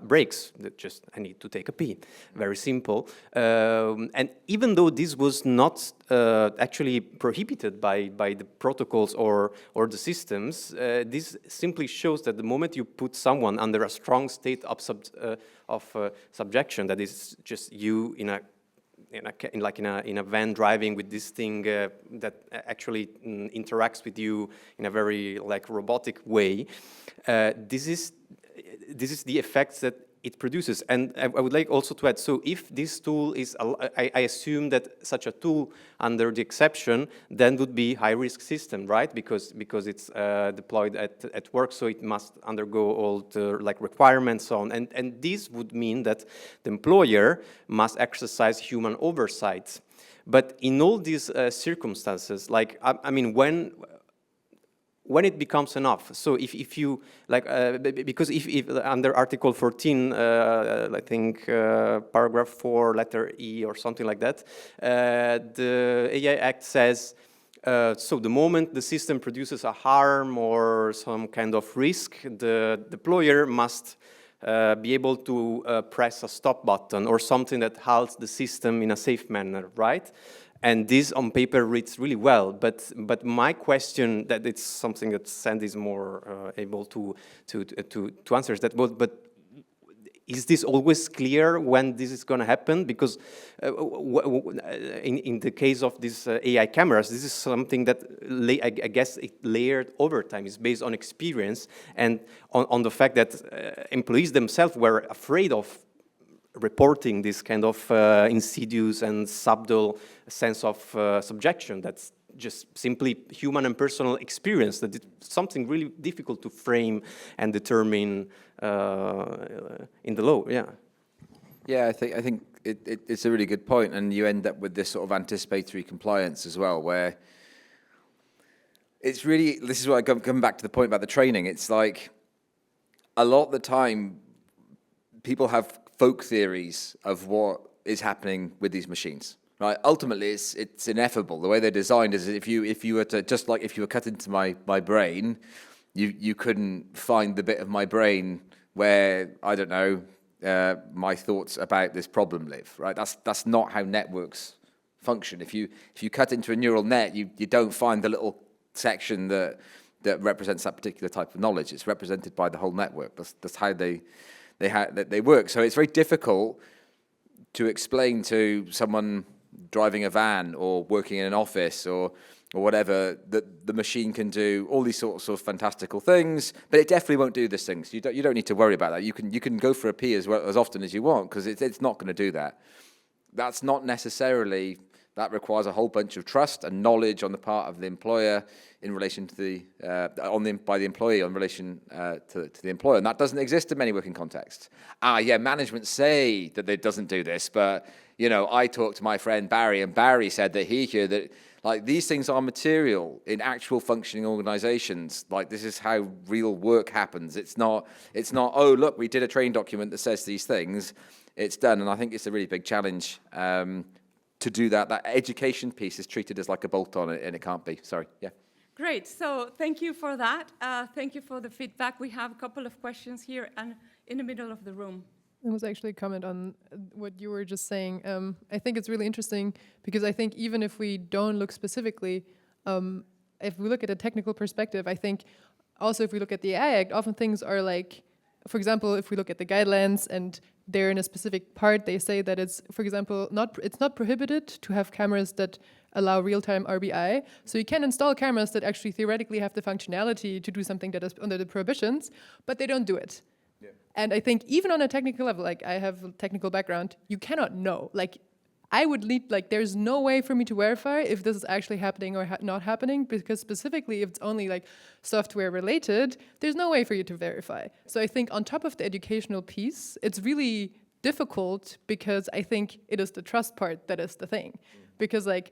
breaks, that just, I need to take a pee, very simple. And even though this was not actually prohibited by the protocols or the systems, this simply shows that the moment you put someone under a strong state of subjection, that is just you in a van driving with this thing that actually interacts with you in a very robotic way, this is the effects that it produces. And I would like also to add, so if this tool is, I assume that such a tool under the exception then would be high-risk system, right? Because it's deployed at work, so it must undergo all the requirements on. And this would mean that the employer must exercise human oversight. But in all these circumstances, I mean, when it becomes enough. So if you, because if under Article 14, I think paragraph 4, letter E or something like that, the AI Act says, so the moment the system produces a harm or some kind of risk, the deployer must be able to press a stop button or something that halts the system in a safe manner, right? And this on paper reads really well, but my question, that it's something that Sandy is more able to answer, is that, but is this always clear when this is going to happen? Because in the case of these AI cameras, this is something that I guess it layered over time. It's based on experience and on the fact that employees themselves were afraid of reporting this kind of insidious and subtle sense of subjection. That's just simply human and personal experience, that it's something really difficult to frame and determine in the law. Yeah. Yeah, I think it's a really good point, and you end up with this sort of anticipatory compliance as well, where it's really, this is why I come back to the point about the training. It's like a lot of the time people have folk theories of what is happening with these machines, right? Ultimately, it's ineffable. The way they're designed is if you were to, just like if you were cut into my brain, you couldn't find the bit of my brain where, I don't know, my thoughts about this problem live, right? That's not how networks function. If you cut into a neural net, you don't find the little section that represents that particular type of knowledge. It's represented by the whole network. That's how they work. So it's very difficult to explain to someone driving a van or working in an office or whatever that the machine can do all these sorts of fantastical things, but it definitely won't do these things. You don't need to worry about that. You can go for a pee as often as you want, because it's not going to do that. That's not necessarily. That requires a whole bunch of trust and knowledge on the part of the employer in relation to by the employee in relation to the employer, and that doesn't exist in many working contexts. Management say that it doesn't do this, but I talked to my friend Barry, and Barry said that that like these things are material in actual functioning organizations. Like this is how real work happens. It's not, oh look, we did a training document that says these things. It's done, and I think it's a really big challenge. To do that education piece is treated as like a bolt-on, and it can't be. Sorry, yeah. Great, so thank you for that. Thank you for the feedback. We have a couple of questions here and in the middle of the room. It was actually a comment on what you were just saying. I think it's really interesting because I think even if we don't look specifically, if we look at a technical perspective, I think also if we look at the AI Act, often things are like, for example, if we look at the guidelines and they're in a specific part, they say that it's, for example, it's not prohibited to have cameras that allow real-time RBI. So you can install cameras that actually theoretically have the functionality to do something that is under the prohibitions, but they don't do it. Yeah. And I think even on a technical level, like I have a technical background, you cannot know. Like I would lead, like there's no way for me to verify if this is actually happening or not happening, because specifically if it's only like software related, there's no way for you to verify. So I think on top of the educational piece, it's really difficult because I think it is the trust part that is the thing. Because like,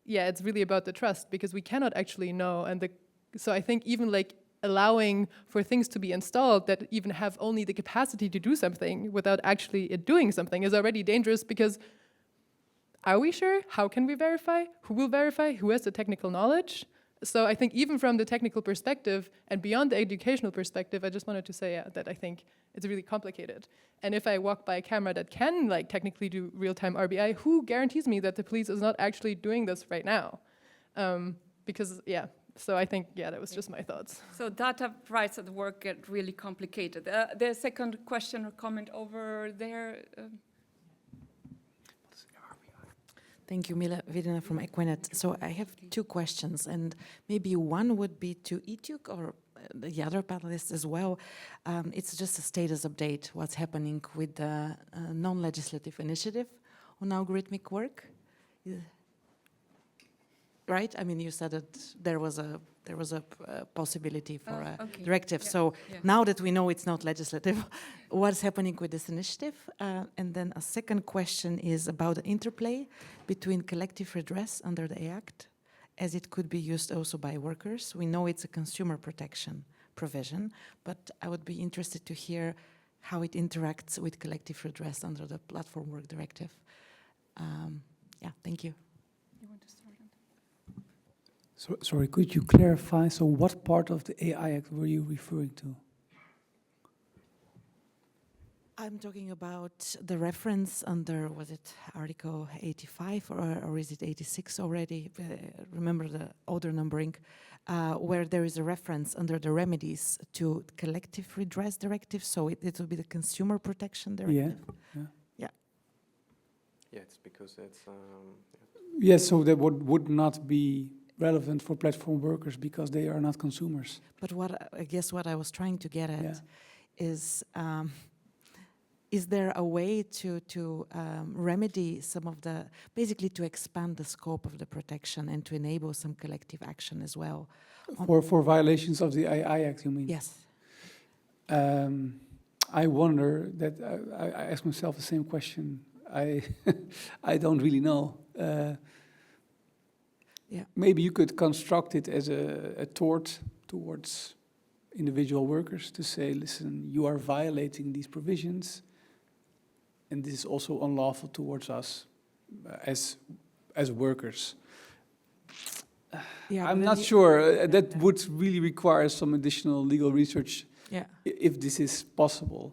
yeah, it's really about the trust because we cannot actually know. And so I think even like allowing for things to be installed that even have only the capacity to do something without actually it doing something is already dangerous because are we sure? How can we verify? Who will verify? Who has the technical knowledge? So I think even from the technical perspective and beyond the educational perspective, I just wanted to say that I think it's really complicated. And if I walk by a camera that can like technically do real-time RBI, who guarantees me that the police is not actually doing this right now? Because, yeah, so I think, yeah, that was just my thoughts. So data rights at work get really complicated. The second question or comment over there. Thank you, Mila Vidina from Equinet. So I have two questions, and maybe one would be to Ituk or the other panelists as well. It's just a status update, what's happening with the non-legislative initiative on algorithmic work. Right? I mean, you said that there was a possibility for a directive. Yeah. So now that we know it's not legislative, what's happening with this initiative? And then a second question is about the interplay between collective redress under the Act, as it could be used also by workers. We know it's a consumer protection provision, but I would be interested to hear how it interacts with collective redress under the Platform Work Directive. Thank you. So, sorry, could you clarify? So what part of the AI Act were you referring to? I'm talking about the reference under, was it Article 85 or is it 86 already? Remember the older numbering, where there is a reference under the remedies to collective redress directive. So it will be the consumer protection directive. Yeah. Yeah, it's because it's... Yes, so that would not be relevant for platform workers because they are not consumers. But I guess what I was trying to get at is there a way to remedy some of the, basically to expand the scope of the protection and to enable some collective action as well? For violations of the AI Act, you mean? Yes. I wonder that I ask myself the same question I I don't really know. Yeah. Maybe you could construct it as a tort towards individual workers to say, listen, you are violating these provisions, and this is also unlawful towards us as workers. Yeah, I'm but not then sure. That would really require some additional legal research Yeah. if this is possible.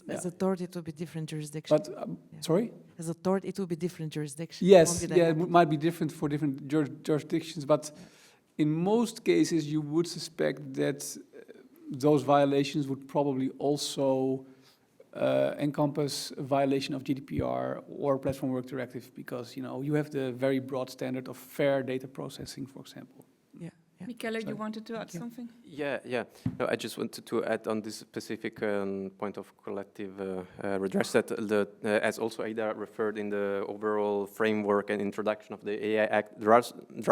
As a tort, it would be different jurisdiction. But, Yeah. sorry? As a tort, it would be different jurisdiction. Yes, yeah, it might be different for different jurisdictions, but in most cases you would suspect that those violations would probably also encompass a violation of GDPR or Platform Work Directive, because you have the very broad standard of fair data processing, for example. Yeah. Yeah. Michele, you Sorry. wanted to add Thank you. something? Yeah. No, I just wanted to add on this specific point of collective redress that as also Ada referred in the overall framework and introduction of the AI Act, there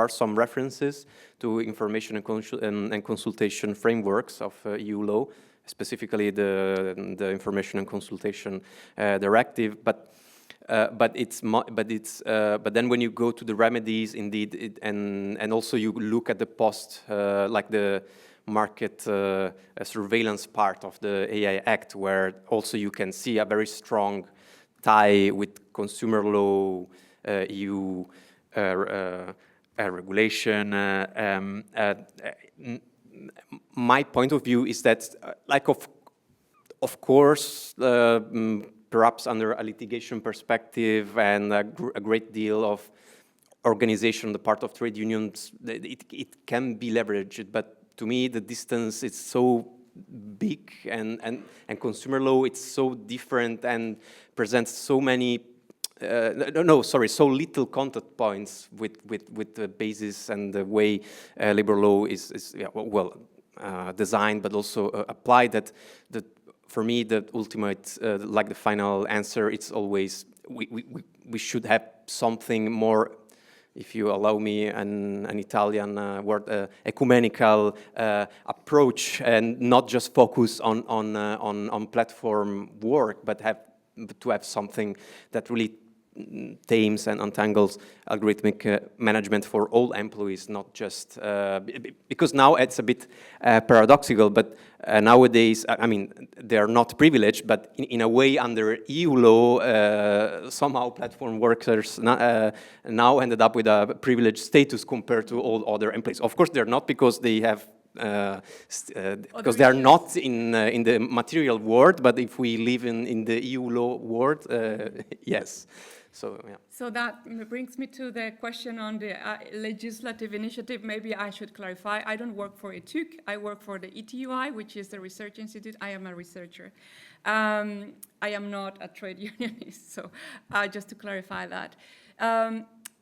are some references to information and consultation frameworks of EU law, specifically the information and consultation directive, but then when you go to the remedies, indeed, and also you look at the like the market surveillance part of the AI Act, where also you can see a very strong tie with consumer law, EU regulation. My point of view is that, of course, perhaps under a litigation perspective and a great deal of organization on the part of trade unions, it can be leveraged. But to me, the distance is so big, and consumer law, it's so different and presents so many, so little contact points with the basis and the way labor law is designed, but also applied, that for me, the ultimate, like the final answer, it's always we should have something more, if you allow me an Italian word, ecumenical approach, and not just focus on platform work, but to have something that really tames and untangles algorithmic management for all employees, not just because now it's a bit paradoxical, but nowadays, I mean, they are not privileged, but in a way, under EU law, somehow platform workers now ended up with a privileged status compared to all other employees. Of course, they're not, because they have because they are not in the material world, but if we live in the EU law world, yes. So, yeah. So that brings me to the question on the legislative initiative. Maybe I should clarify. I don't work for ETUC. I work for the ETUI, which is the research institute. I am a researcher. I am not a trade unionist, so just to clarify that.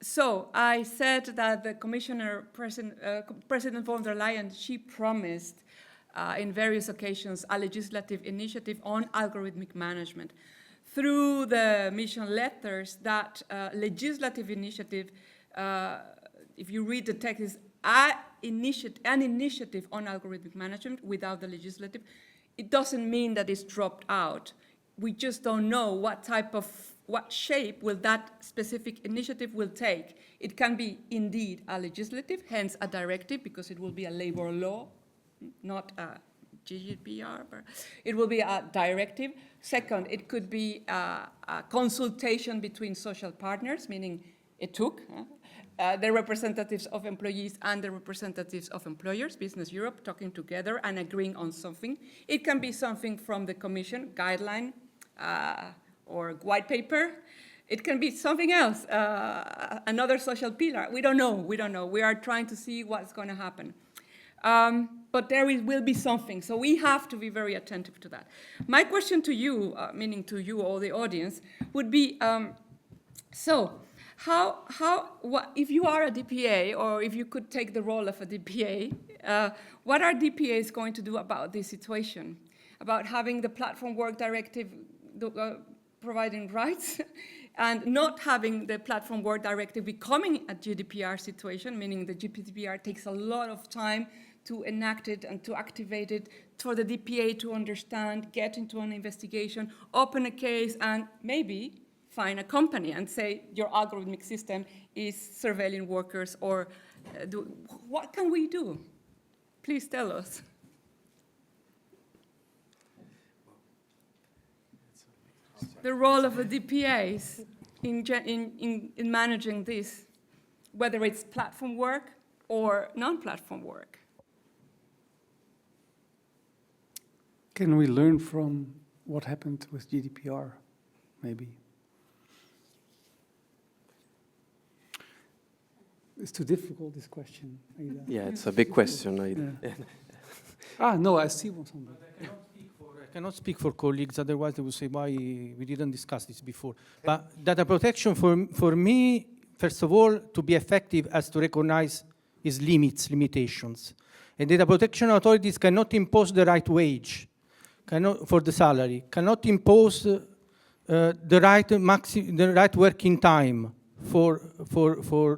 So I said that the Commissioner, President von der Leyen, she promised in various occasions a legislative initiative on algorithmic management. Through the mission letters, that legislative initiative, if you read the text, is an initiative on algorithmic management without the legislative. It doesn't mean that it's dropped out. We just don't know what shape will that specific initiative will take. It can be indeed a legislative, hence a directive, because it will be a labor law, not a GDPR, but it will be a directive. Second, it could be a consultation between social partners, meaning ETUC, the representatives of employees and the representatives of employers, Business Europe, talking together and agreeing on something. It can be something from the Commission, guideline or white paper. It can be something else, another social pillar. We don't know. We are trying to see what's going to happen. But there will be something, so we have to be very attentive to that. My question to you, meaning to you, all the audience, would be, if you are a DPA, or if you could take the role of a DPA, what are DPAs going to do about this situation? About having the Platform Work Directive providing rights, and not having the Platform Work Directive becoming a GDPR situation, meaning the GDPR takes a lot of time to enact it and to activate it, for the DPA to understand, get into an investigation, open a case, and maybe find a company and say your algorithmic system is surveilling workers, or what can we do? Please tell us. The role of the DPAs in managing this, whether it's platform work or non-platform work. Can we learn from what happened with GDPR, maybe? It's too difficult, this question, Aida. Yeah, it's a big question, Aida. Yeah. No, I see one somebody. I cannot speak for colleagues, otherwise they will say why we didn't discuss this before. But data protection for me, first of all, to be effective has to recognize its limitations. And data protection authorities cannot impose the right wage for the salary, cannot impose the right working time for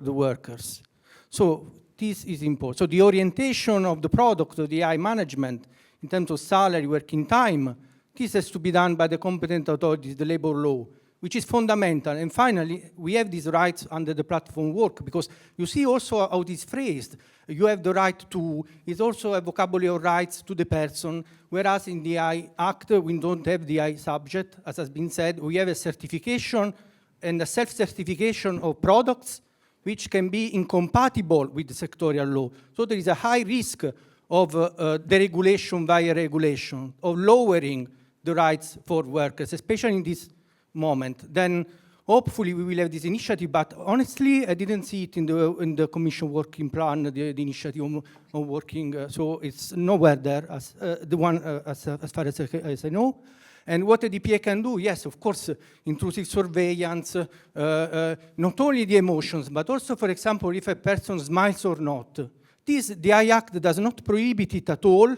the workers. So this is important. So the orientation of the product of the AI management in terms of salary, working time, this has to be done by the competent authorities, the labor law, which is fundamental. And finally, we have these rights under the platform work, because you see also how it is phrased. You have the right to, it's also a vocabulary of rights to the person, whereas in the AI Act, we don't have the AI subject, as has been said. We have a certification and a self-certification of products which can be incompatible with the sectorial law. So there is a high risk of deregulation via regulation, of lowering the rights for workers, especially in this moment. Then hopefully we will have this initiative, but honestly, I didn't see it in the Commission working plan, the initiative on working, so it's nowhere there as as far as I know. And what the DPA can do, yes, of course, intrusive surveillance, not only the emotions, but also, for example, if a person smiles or not. The AI Act does not prohibit it at all,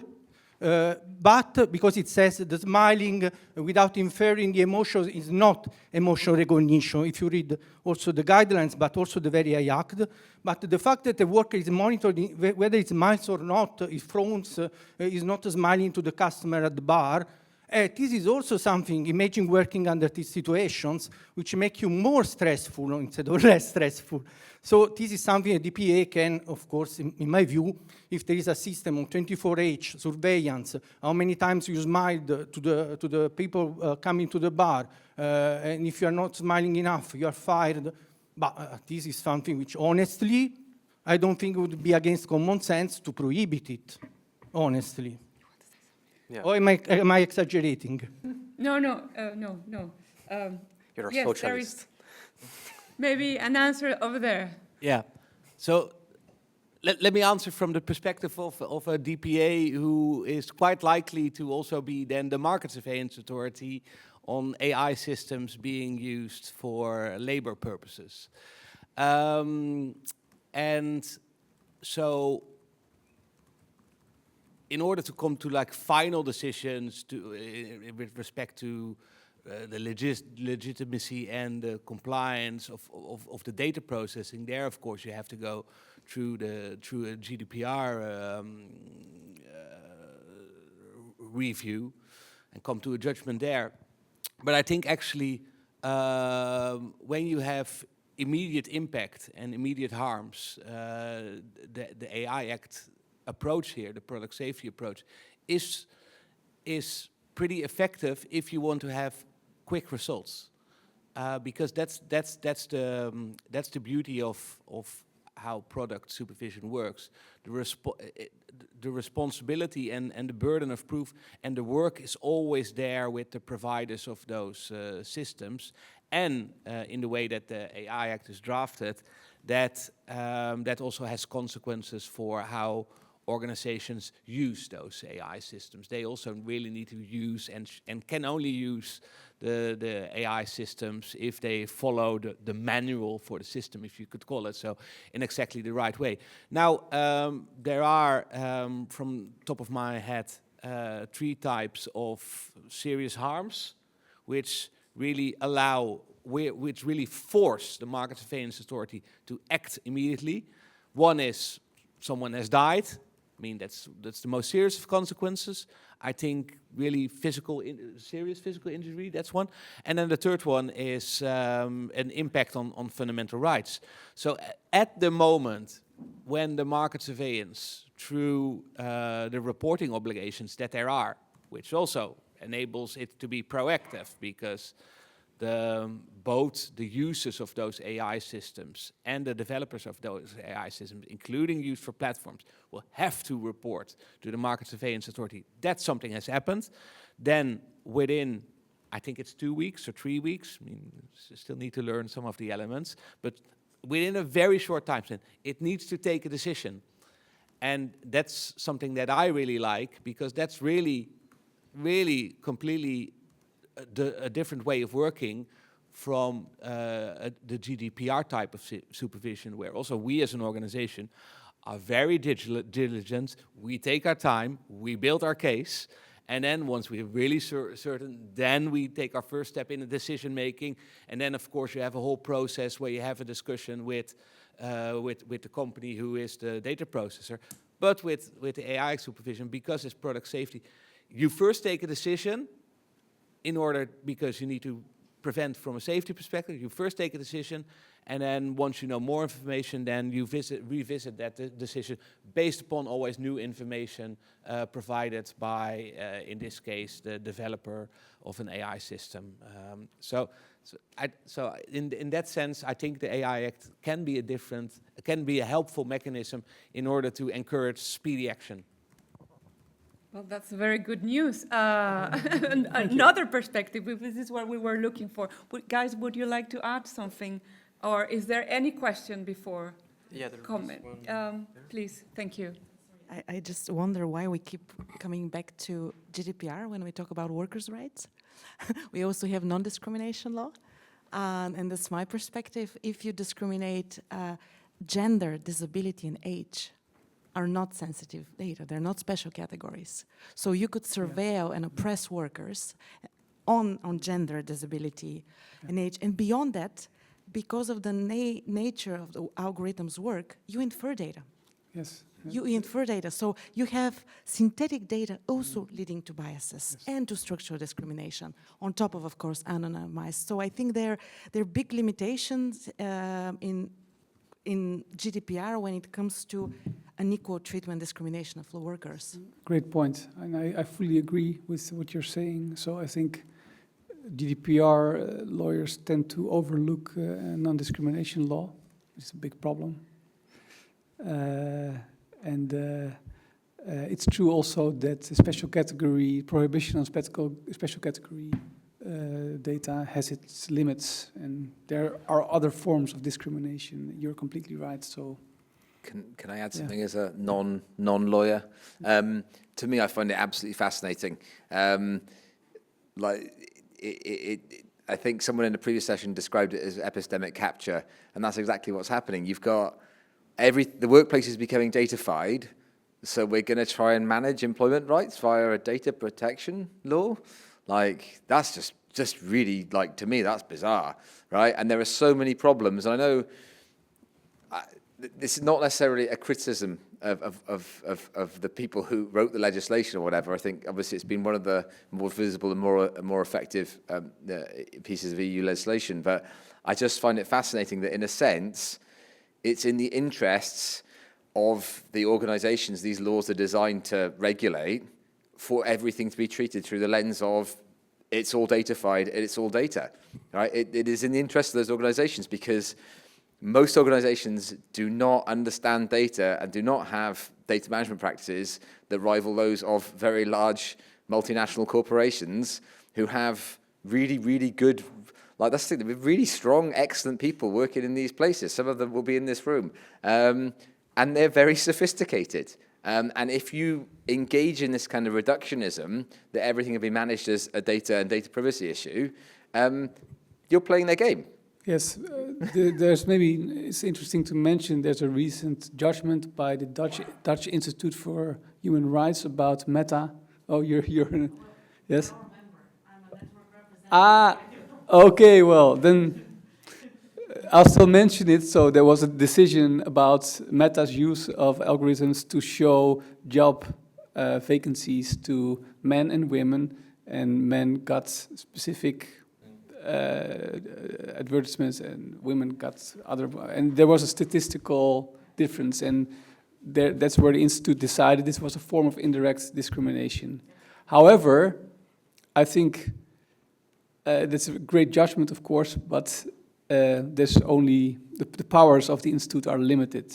but because it says the smiling without inferring the emotions is not emotion recognition, if you read also the guidelines, but also the very AI Act. But the fact that the worker is monitored, whether it smiles or not, if frowns, is not smiling to the customer at the bar, this is also something, imagine working under these situations, which make you more stressful instead of less stressful. So this is something a DPA can, of course, in my view, if there is a system of 24H surveillance, how many times you smiled to the people coming to the bar, and if you are not smiling enough, you are fired. But this is something which, honestly, I don't think it would be against common sense to prohibit it, honestly. Yeah. Or am I exaggerating? No. You're a yes, socialist. there is maybe an answer over there. Yeah. So let me answer from the perspective of a DPA who is quite likely to also be then the market surveillance authority on AI systems being used for labor purposes. And so in order to come to like final decisions with respect to the legitimacy and the compliance of the data processing, there of course you have to go through a GDPR review and come to a judgment there. But I think actually when you have immediate impact and immediate harms, the AI Act approach here, the product safety approach, is pretty effective if you want to have quick results, because that's the beauty of how product supervision works. The responsibility and the burden of proof and the work is always there with the providers of those systems, and in the way that the AI Act is drafted, that also has consequences for how organizations use those AI systems. They also really need to use and can only use the AI systems if they follow the manual for the system, if you could call it so, in exactly the right way. Now, there are, from top of my head, 3 types of serious harms, which really which really force the market surveillance authority to act immediately. One is someone has died, I mean, that's the most serious of consequences. I think really serious physical injury, that's one. And then the third one is an impact on fundamental rights. So at the moment, when the market surveillance, through the reporting obligations that there are, which also enables it to be proactive, because both the users of those AI systems and the developers of those AI systems, including used for platforms, will have to report to the Market Surveillance Authority that something has happened. Then within, I think it's 2 weeks or 3 weeks, I mean, still need to learn some of the elements, but within a very short time span, it needs to take a decision. And that's something that I really like, because that's really completely a different way of working from the GDPR type of supervision, where also we as an organization are very diligent. We take our time, we build our case, and then once we're really certain, then we take our first step in the decision making. And then, of course, you have a whole process where you have a discussion with the company who is the data processor. But with the AI supervision, because it's product safety, you first take a decision because you need to prevent from a safety perspective. You first take a decision, and then once you know more information, then you revisit that decision based upon always new information provided by, in this case, the developer of an AI system. So in that sense, I think the AI Act can be a helpful mechanism in order to encourage speedy action. Well, that's very good news. Another perspective, this is what we were looking for. Guys, would you like to add something? Or is there any question before comment? Please, thank you. I just wonder why we keep coming back to GDPR when we talk about workers' rights. We also have non-discrimination law. And that's my perspective. If you discriminate gender, disability, and age, are not sensitive data. They're not special categories. So you could surveil and oppress workers on gender, disability, and age. And beyond that, because of the nature of the algorithms work, you infer data. Yes. You infer data. So you have synthetic data also leading to biases and to structural discrimination, on top of course, anonymized. So I think there are big limitations in GDPR when it comes to unequal treatment discrimination of workers. Great point, and I fully agree with what you're saying. So I think GDPR lawyers tend to overlook non-discrimination law. It's a big problem. It's true also that special category, prohibition on special category data has its limits, and there are other forms of discrimination. You're completely right. So, can I add something as a non-lawyer? To me, I find it absolutely fascinating. I think someone in the previous session described it as epistemic capture, and that's exactly what's happening. You've got the workplace is becoming datafied, so we're going to try and manage employment rights via a data protection law. Like, that's just really, like, to me, that's bizarre, right? And there are so many problems. And I know this is not necessarily a criticism of the people who wrote the legislation or whatever. I think, obviously, it's been one of the more visible and more effective pieces of EU legislation. But I just find it fascinating that, in a sense, it's in the interests of the organizations these laws are designed to regulate for everything to be treated through the lens of it's all datafied and it's all data, right? It is in the interest of those organizations, because most organizations do not understand data and do not have data management practices that rival those of very large multinational corporations who have really, really good, like, that's the thing, really strong, excellent people working in these places. Some of them will be in this room. And they're very sophisticated. And if you engage in this kind of reductionism, that everything will be managed as a data and data privacy issue, you're playing their game. Yes, it's interesting to mention, there's a recent judgment by the Dutch Institute for Human Rights about Meta. Oh, you're yes? Okay, well, then I'll still mention it. So there was a decision about Meta's use of algorithms to show job vacancies to men and women, and men got specific advertisements and women got other, and there was a statistical difference, and that's where the Institute decided this was a form of indirect discrimination. However, I think that's a great judgment, of course, but there's only, the powers of the Institute are limited.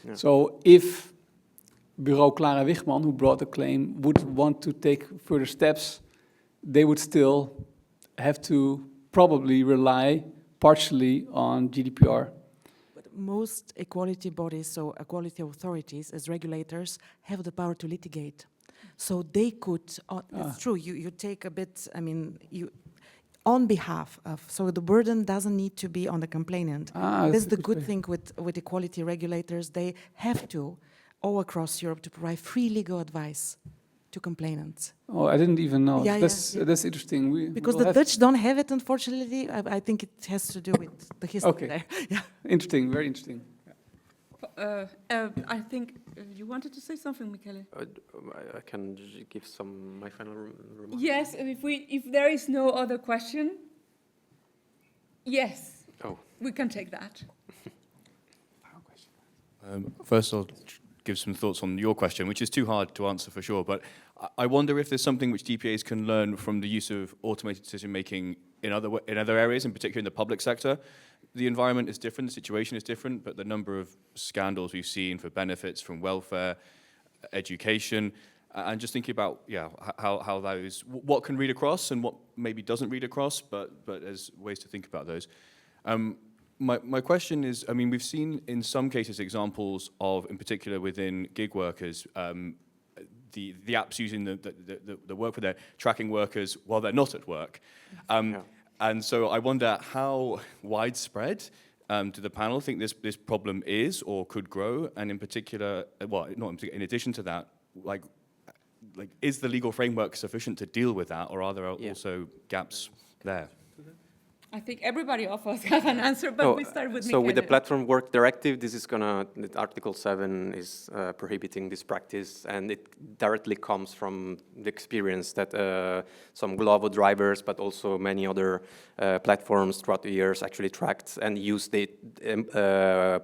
Yeah. So if Bureau Clara Wichmann, who brought the claim, would want to take further steps, they would still have to probably rely partially on GDPR. But most equality bodies, so equality authorities as regulators, have the power to litigate. So they could, it's true, you take a bit, I mean, you, on behalf of, so the burden doesn't need to be on the complainant. That's the good thing with equality regulators. They have to, all across Europe, to provide free legal advice to complainants. Oh, I didn't even know. Yeah, that's interesting. Because the Dutch don't have it, unfortunately. I think it has to do with the history there. Yeah. Interesting, very interesting. I think you wanted to say something, Michele. I can give my final remarks. Yes, if there is no other question, yes, we can take that. First, I'll give some thoughts on your question, which is too hard to answer for sure, but I wonder if there's something which DPAs can learn from the use of automated decision-making in other areas, in particular in the public sector. The environment is different, the situation is different, but the number of scandals we've seen for benefits from welfare, education, and just thinking about how those, what can read across and what maybe doesn't read across, but as ways to think about those. My question is, I mean, we've seen in some cases examples of, in particular within gig workers, the apps using the work where they're tracking workers while they're not at work. And so I wonder how widespread do the panel think this problem is or could grow, and in particular, well, not in particular, in addition to that, like is the legal framework sufficient to deal with that, or are there also gaps there? I think everybody of us have an answer, but we start with So Michele. with the Platform Work Directive, this is Article 7 is prohibiting this practice, and it directly comes from the experience that some Glovo drivers, but also many other platforms throughout the years actually tracked and used the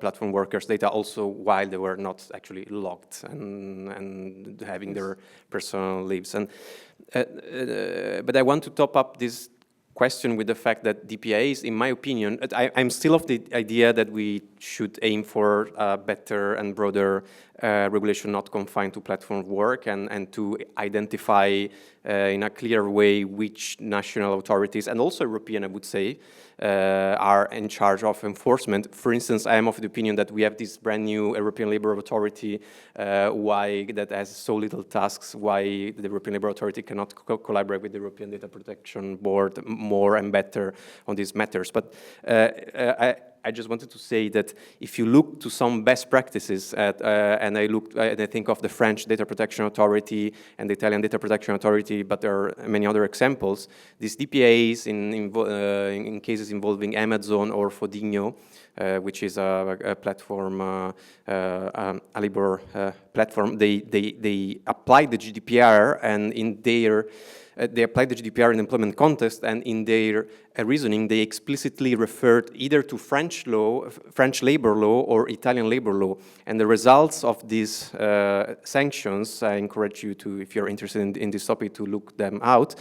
platform workers' data also while they were not actually logged and having their personal lives. And but I want to top up this question with the fact that DPAs, in my opinion, I'm still of the idea that we should aim for better and broader regulation not confined to platform work, and to identify in a clear way which national authorities, and also European, I would say, are in charge of enforcement. For instance, I am of the opinion that we have this brand new European Labour Authority, that has so little tasks, why the European Labour Authority cannot collaborate with the European Data Protection Board more and better on these matters. But I just wanted to say that if you look to some best practices, and I think of the French Data Protection Authority and the Italian Data Protection Authority, but there are many other examples. These DPAs in cases involving Amazon or Fodigno, which is a platform, a labor platform, they applied the GDPR, and in their they applied the GDPR in employment context, and in their reasoning, they explicitly referred either to French law, French labor law, or Italian labor law. And the results of these sanctions, I encourage you to, if you're interested in this topic, to look them out,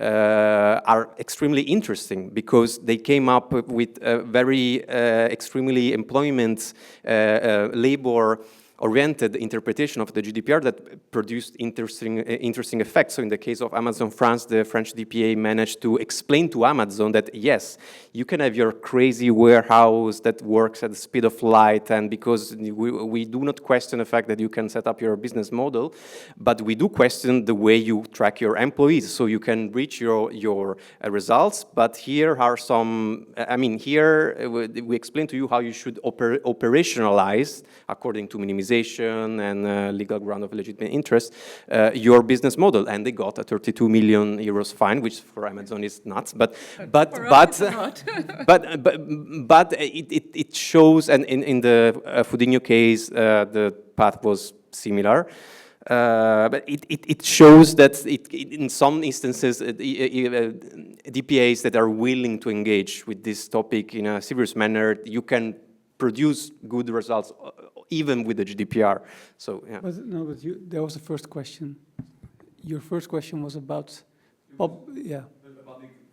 are extremely interesting, because they came up with a very extremely employment labor-oriented interpretation of the GDPR that produced interesting effects. So in the case of Amazon France, the French DPA managed to explain to Amazon that, yes, you can have your crazy warehouse that works at the speed of light, and because we do not question the fact that you can set up your business model, but we do question the way you track your employees, so you can reach your results, but here are some, I mean, here we explain to you how you should operationalize according to minimization organization and legal ground of legitimate interest, your business model. And they got a 32 million euros fine, which for Amazon is nuts. But it shows, and in the Foodinho case, the path was similar. But it shows that in some instances, DPAs that are willing to engage with this topic in a serious manner, you can produce good results even with the GDPR. So, yeah. There was the first question. Your first question was about, About the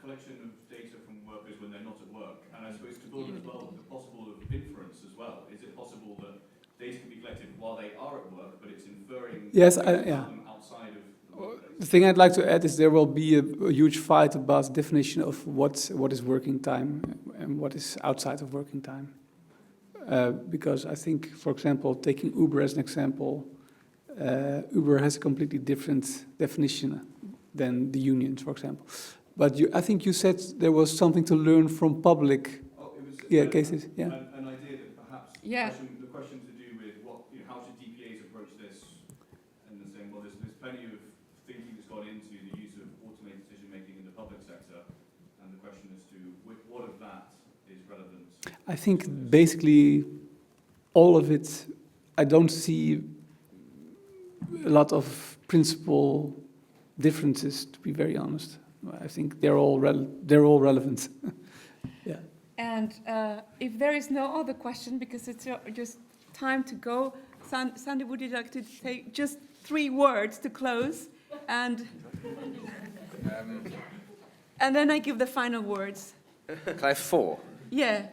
collection of data from workers when they're not at work. And I suppose to build as well the possible of inference as well. Is it possible that data can be collected while they are at work, but it's inferring them outside of the workplace? The thing I'd like to add is there will be a huge fight about the definition of what is working time and what is outside of working time. Because I think, for example, taking Uber as an example, Uber has a completely different definition than the unions, for example. But I think you said there was something to learn from public cases. Yeah. An idea that perhaps the question to do with how should DPAs approach this, and then saying, well, there's plenty of thinking that's gone into the use of automated decision making in the public sector, and the question is to what of that is relevant. I think basically all of it. I don't see a lot of principal differences, to be very honest. I think they're all relevant. Yeah. And if there is no other question, because it's just time to go, Sandy, would you like to take just 3 words to close? And then I give the final words. Can I have 4? Yeah.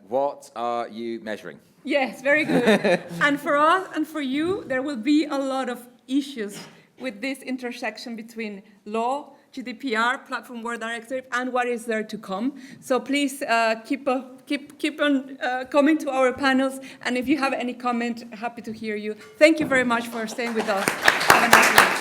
What are you measuring? Yes, very good. And for us and for you, there will be a lot of issues with this intersection between law, GDPR, Platform Work Directive, and what is there to come. So please keep on coming to our panels. And if you have any comment, happy to hear you. Thank you very much for staying with us. Have a nice day.